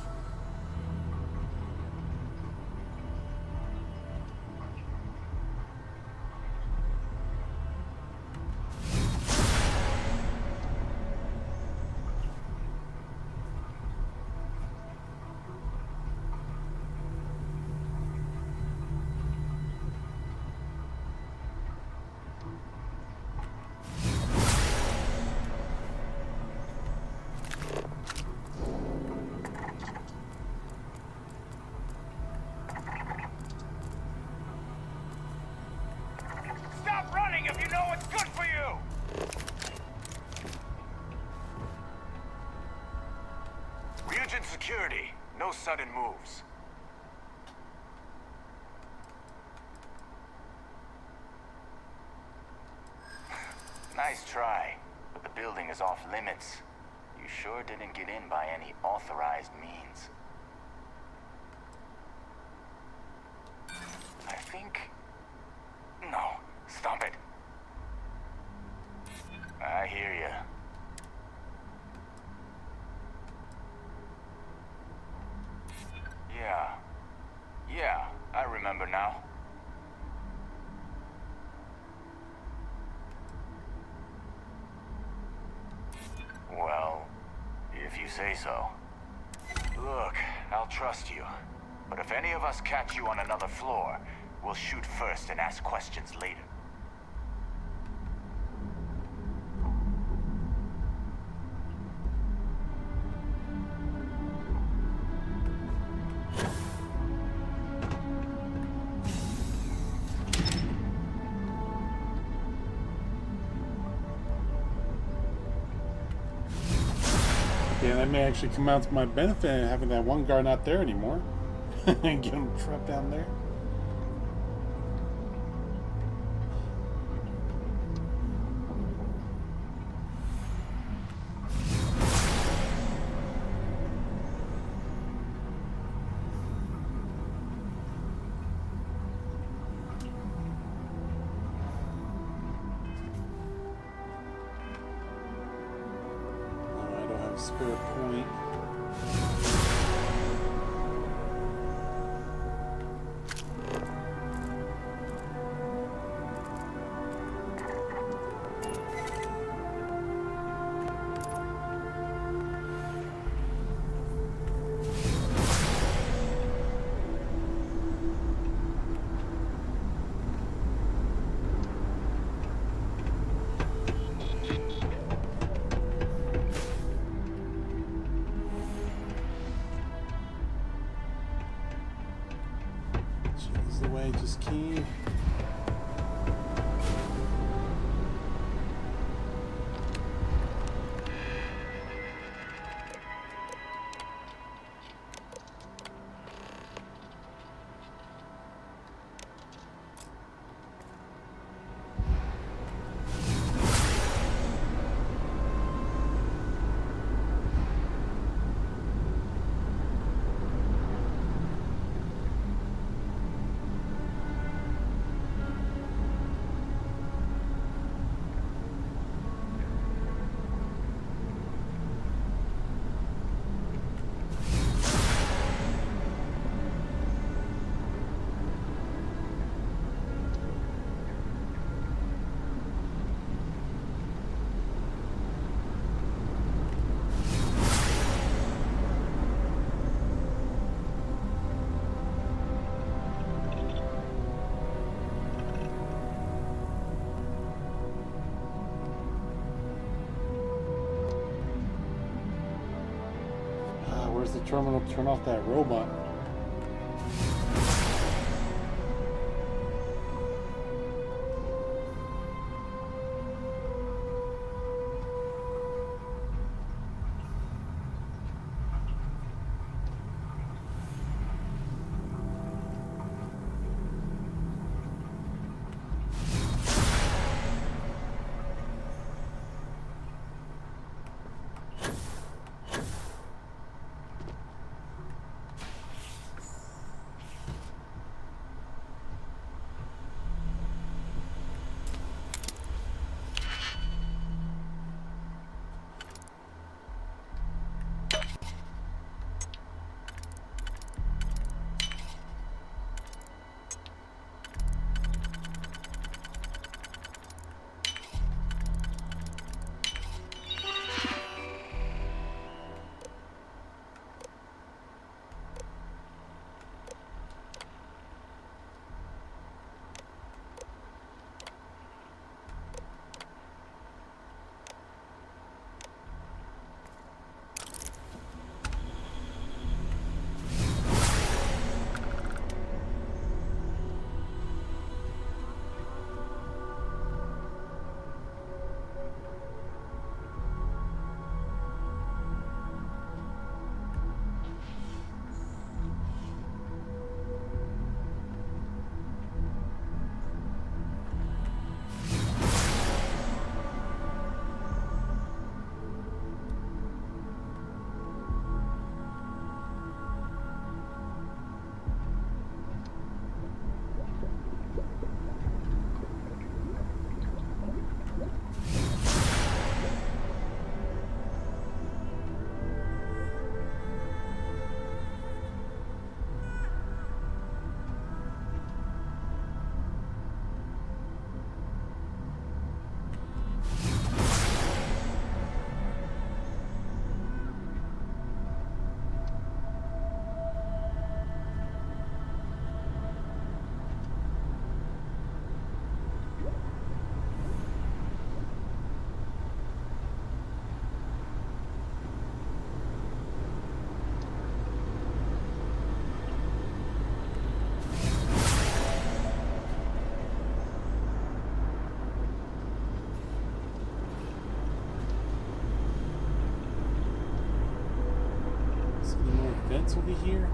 Security. No sudden moves. everything is off limits. You sure didn't get in by any authorized means. I think... No, stop it. I hear you. Yeah, I remember now. Well, if you say so. Look, I'll trust you. But if any of us catch you on another floor, we'll shoot first and ask questions later. Yeah, that may actually come out to my benefit, having that one guard not there anymore. And get him trapped down there. Spare point. The way, just key. Where's the terminal to turn off that robot? what's over here?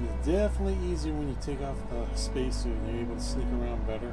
It's definitely easier when you take off the spacesuit and you're able to sneak around better.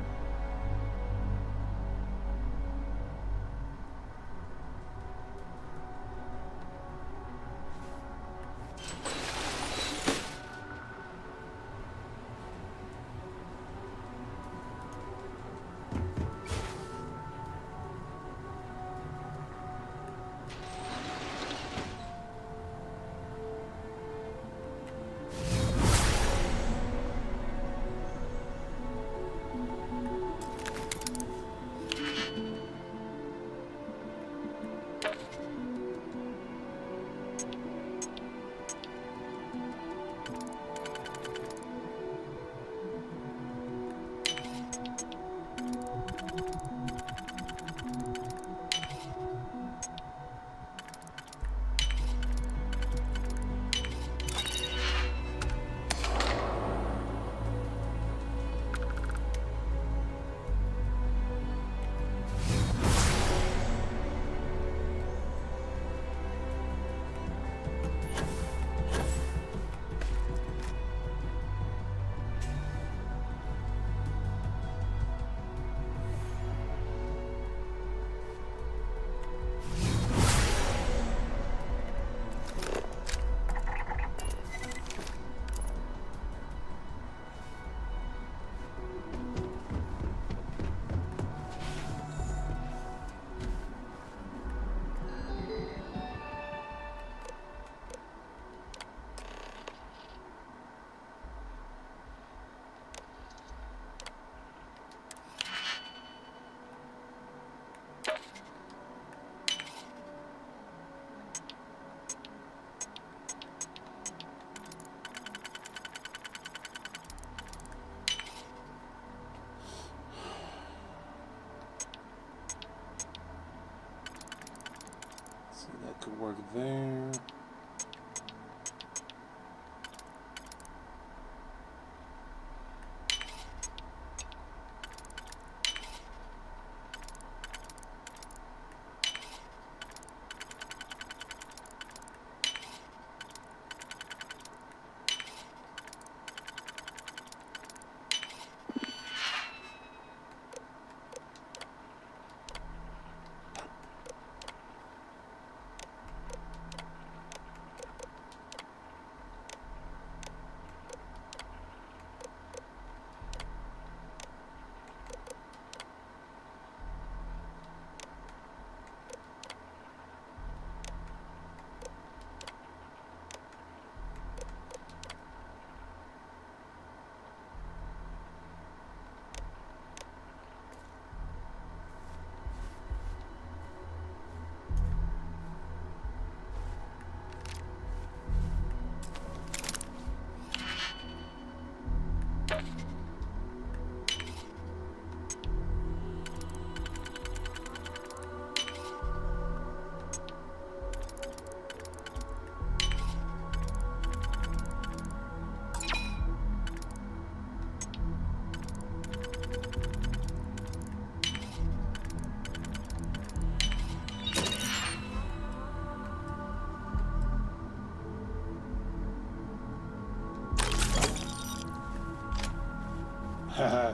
That could work there.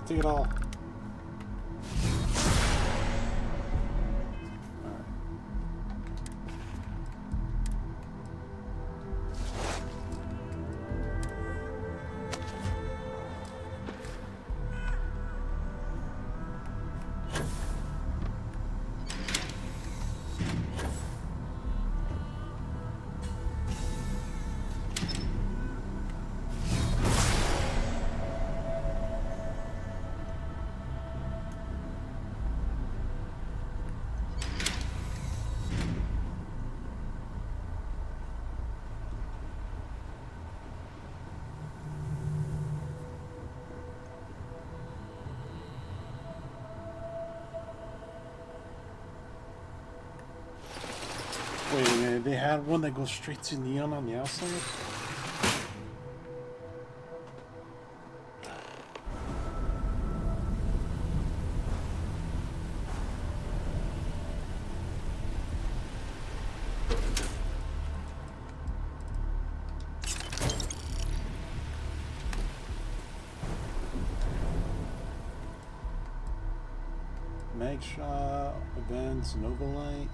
Take it all. Wait a minute, they had one that goes straight to neon on the outside? Mag shot, events, Nova Light.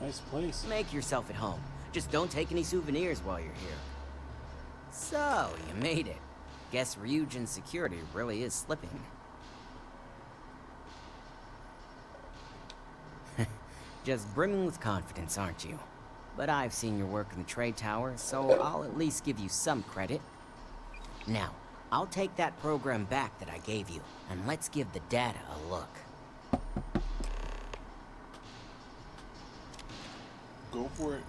Nice place. Make yourself at home. Just don't take any souvenirs while you're here. So, you made it. Guess Ryujin's security really is slipping. Just brimming with confidence, aren't you? But I've seen your work in the trade tower, so I'll at least give you some credit. Now, I'll take that program back that I gave you, and let's give the data a look. Go for it.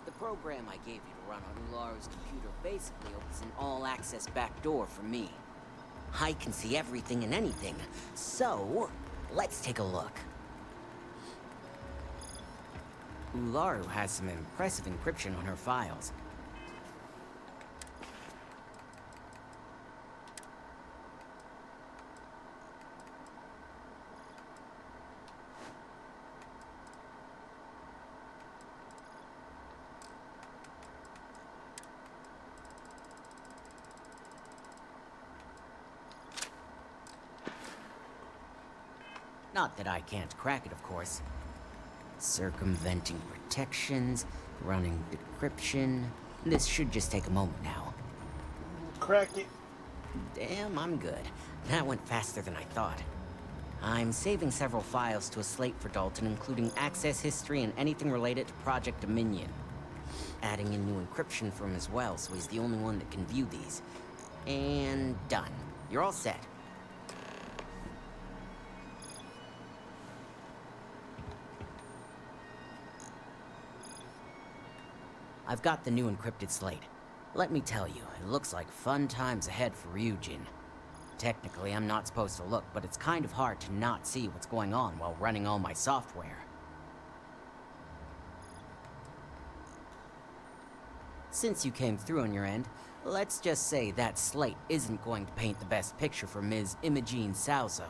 The program I gave you to run on Ularu's computer basically opens an all-access backdoor for me. I can see everything and anything, so let's take a look. Ularu has some impressive encryption on her files. Not that I can't crack it, of course. Circumventing protections, running decryption. This should just take a moment now. Crack it. Damn, I'm good. That went faster than I thought. I'm saving several files to a slate for Dalton, including access history and anything related to Project Dominion. Adding in new encryption for him as well, so he's the only one that can view these. And done. You're all set. I've got the new encrypted slate. Let me tell you, it looks like fun times ahead for Ryujin. Technically, I'm not supposed to look, but it's kind of hard to not see what's going on while running all my software. Since you came through on your end, Let's just say that slate isn't going to paint the best picture for Ms. Imogene Salzo.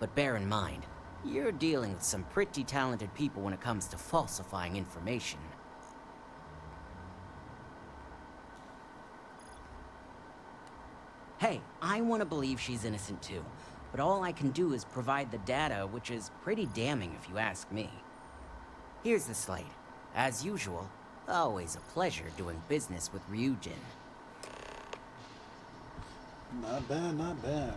But bear in mind, you're dealing with some pretty talented people when it comes to falsifying information. Hey, I want to believe she's innocent too, but all I can do is provide the data, which is pretty damning if you ask me. Here's the slate. As usual, always a pleasure doing business with Ryujin. Not bad, not bad.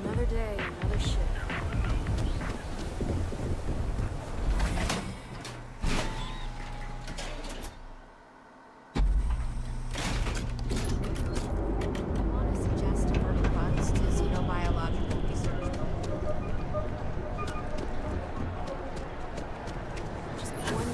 Another day, another ship. I'm on a suggestive request to xenobiological research. Just one.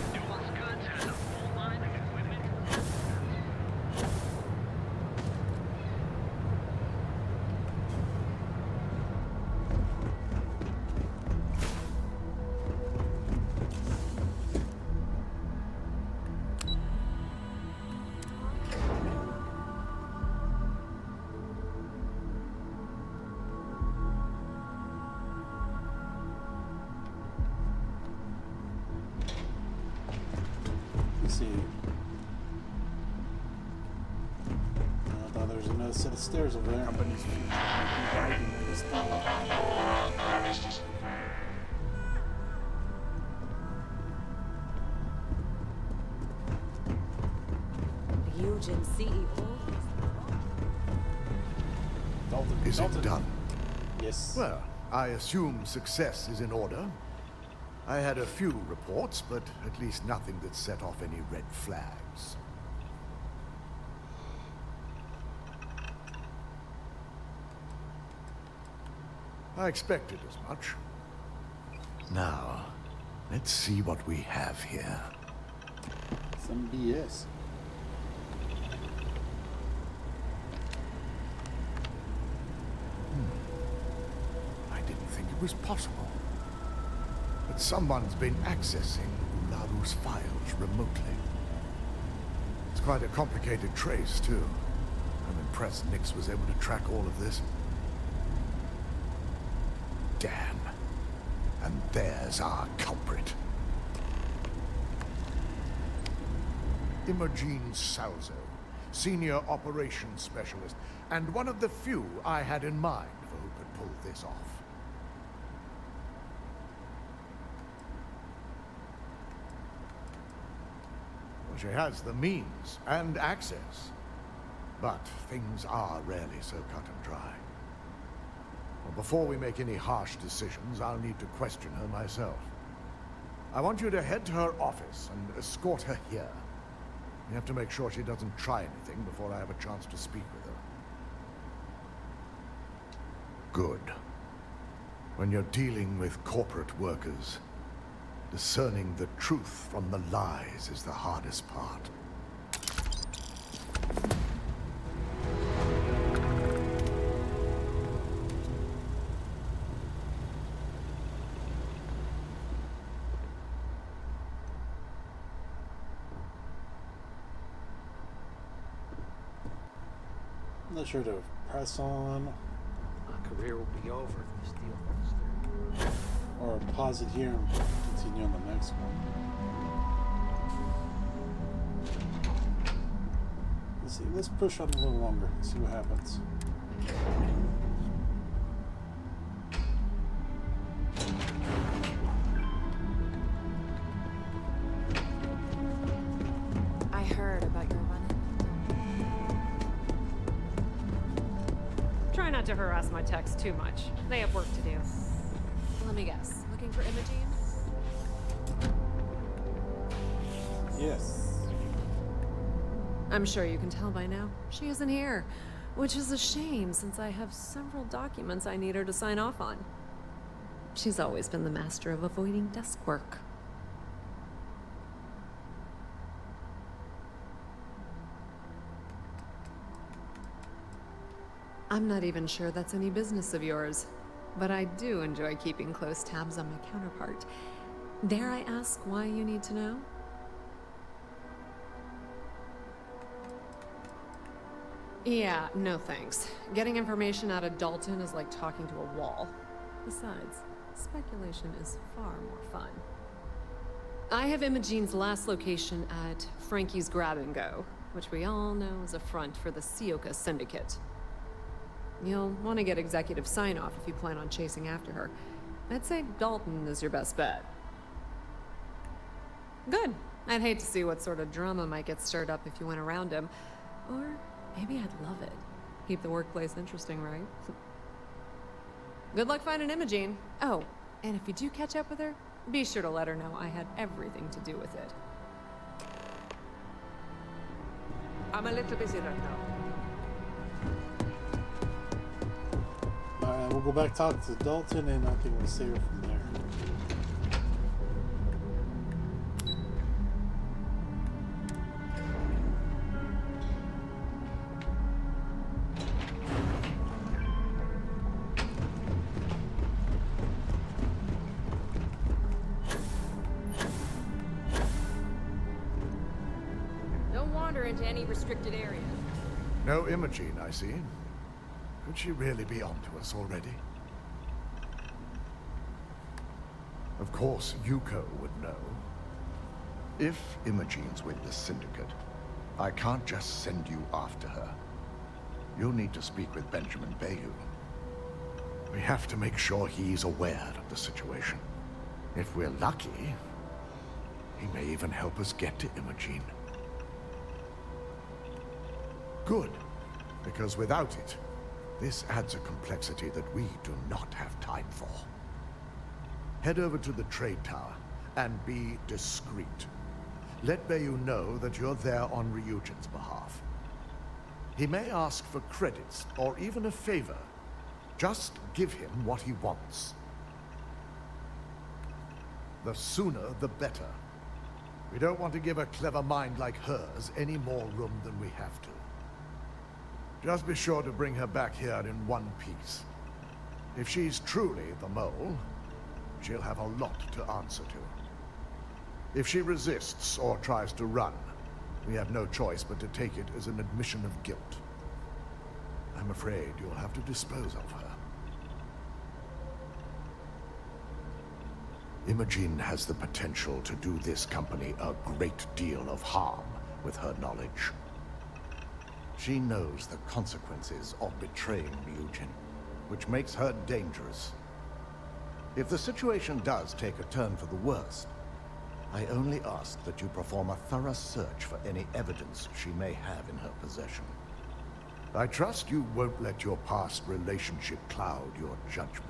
Let's see. I thought there was another set of stairs over there. Company's future might be riding on this thing. Ryujin CEO. Is it done? Yes. Well, I assume success is in order. I had a few reports, but at least nothing that set off any red flags. I expected as much. Now, let's see what we have here. Some BS. I didn't think it was possible. But someone's been accessing Ularu's files remotely. It's quite a complicated trace, too. I'm impressed Nix was able to track all of this. Damn. And there's our culprit. Imogene Salzo, Senior Operations Specialist, and one of the few I had in mind for who could pull this off. Well, she has the means and access, but things are rarely so cut and dry. Well, before we make any harsh decisions, I'll need to question her myself. I want you to head to her office and escort her here. You have to make sure she doesn't try anything before I have a chance to speak with her. Good. When you're dealing with corporate workers, discerning the truth from the lies is the hardest part. I'm not sure to press on. My career will be over if this deal falls through. Or pause it here and continue on the next one. Let's see, let's push on a little longer, see what happens. I heard about your run-in. Try not to harass my techs too much. They have work to do. Let me guess. Looking for Imogene? Yes. I'm sure you can tell by now. She isn't here. Which is a shame, since I have several documents I need her to sign off on. She's always been the master of avoiding desk work. I'm not even sure that's any business of yours, but I do enjoy keeping close tabs on my counterpart. Dare I ask why you need to know? Yeah, no thanks. Getting information out of Dalton is like talking to a wall. Besides, speculation is far more fun. I have Imogene's last location at Frankie's Grab and Go, which we all know is a front for the Sioka Syndicate. You'll want to get executive sign-off if you plan on chasing after her. I'd say Dalton is your best bet. Good. I'd hate to see what sort of drama might get stirred up if you went around him. Or maybe I'd love it. Keep the workplace interesting, right? Good luck finding Imogene. Oh, and if you do catch up with her, be sure to let her know I had everything to do with it. I'm a little busy right now. Alright, we'll go back talk to Dalton, and I think we'll save her from there. Don't wander into any restricted areas. No Imogene, I see. Could she really be onto us already? Of course, Yuko would know. If Imogene's with the Syndicate, I can't just send you after her. You'll need to speak with Benjamin Bayou. We have to make sure he's aware of the situation. If we're lucky, he may even help us get to Imogene. Good, because without it, this adds a complexity that we do not have time for. Head over to the trade tower and be discreet. Let Bayou know that you're there on Ryujin's behalf. He may ask for credits or even a favor. Just give him what he wants. The sooner, the better. We don't want to give a clever mind like hers any more room than we have to. Just be sure to bring her back here in one piece. If she's truly the mole, she'll have a lot to answer to. If she resists or tries to run, we have no choice but to take it as an admission of guilt. I'm afraid you'll have to dispose of her. Imogene has the potential to do this company a great deal of harm with her knowledge. She knows the consequences of betraying Ryujin, which makes her dangerous. If the situation does take a turn for the worst, I only ask that you perform a thorough search for any evidence she may have in her possession. I trust you won't let your past relationship cloud your judgment.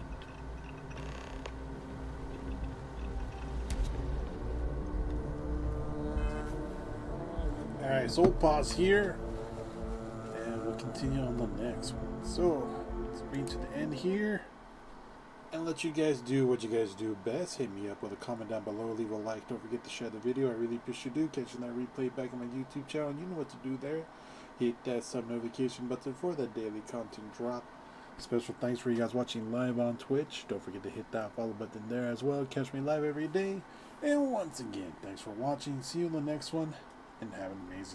Alright, so we'll pause here, and we'll continue on the next one. So, let's bring to the end here, and let you guys do what you guys do best. Hit me up with a comment down below, leave a like, don't forget to share the video. I really appreciate you catching that replay back on my YouTube channel. You know what to do there. Hit that sub notification button for the daily content drop. Special thanks for you guys watching live on Twitch. Don't forget to hit that follow button there as well. Catch me live every day. And once again, thanks for watching. See you in the next one, and have an amazing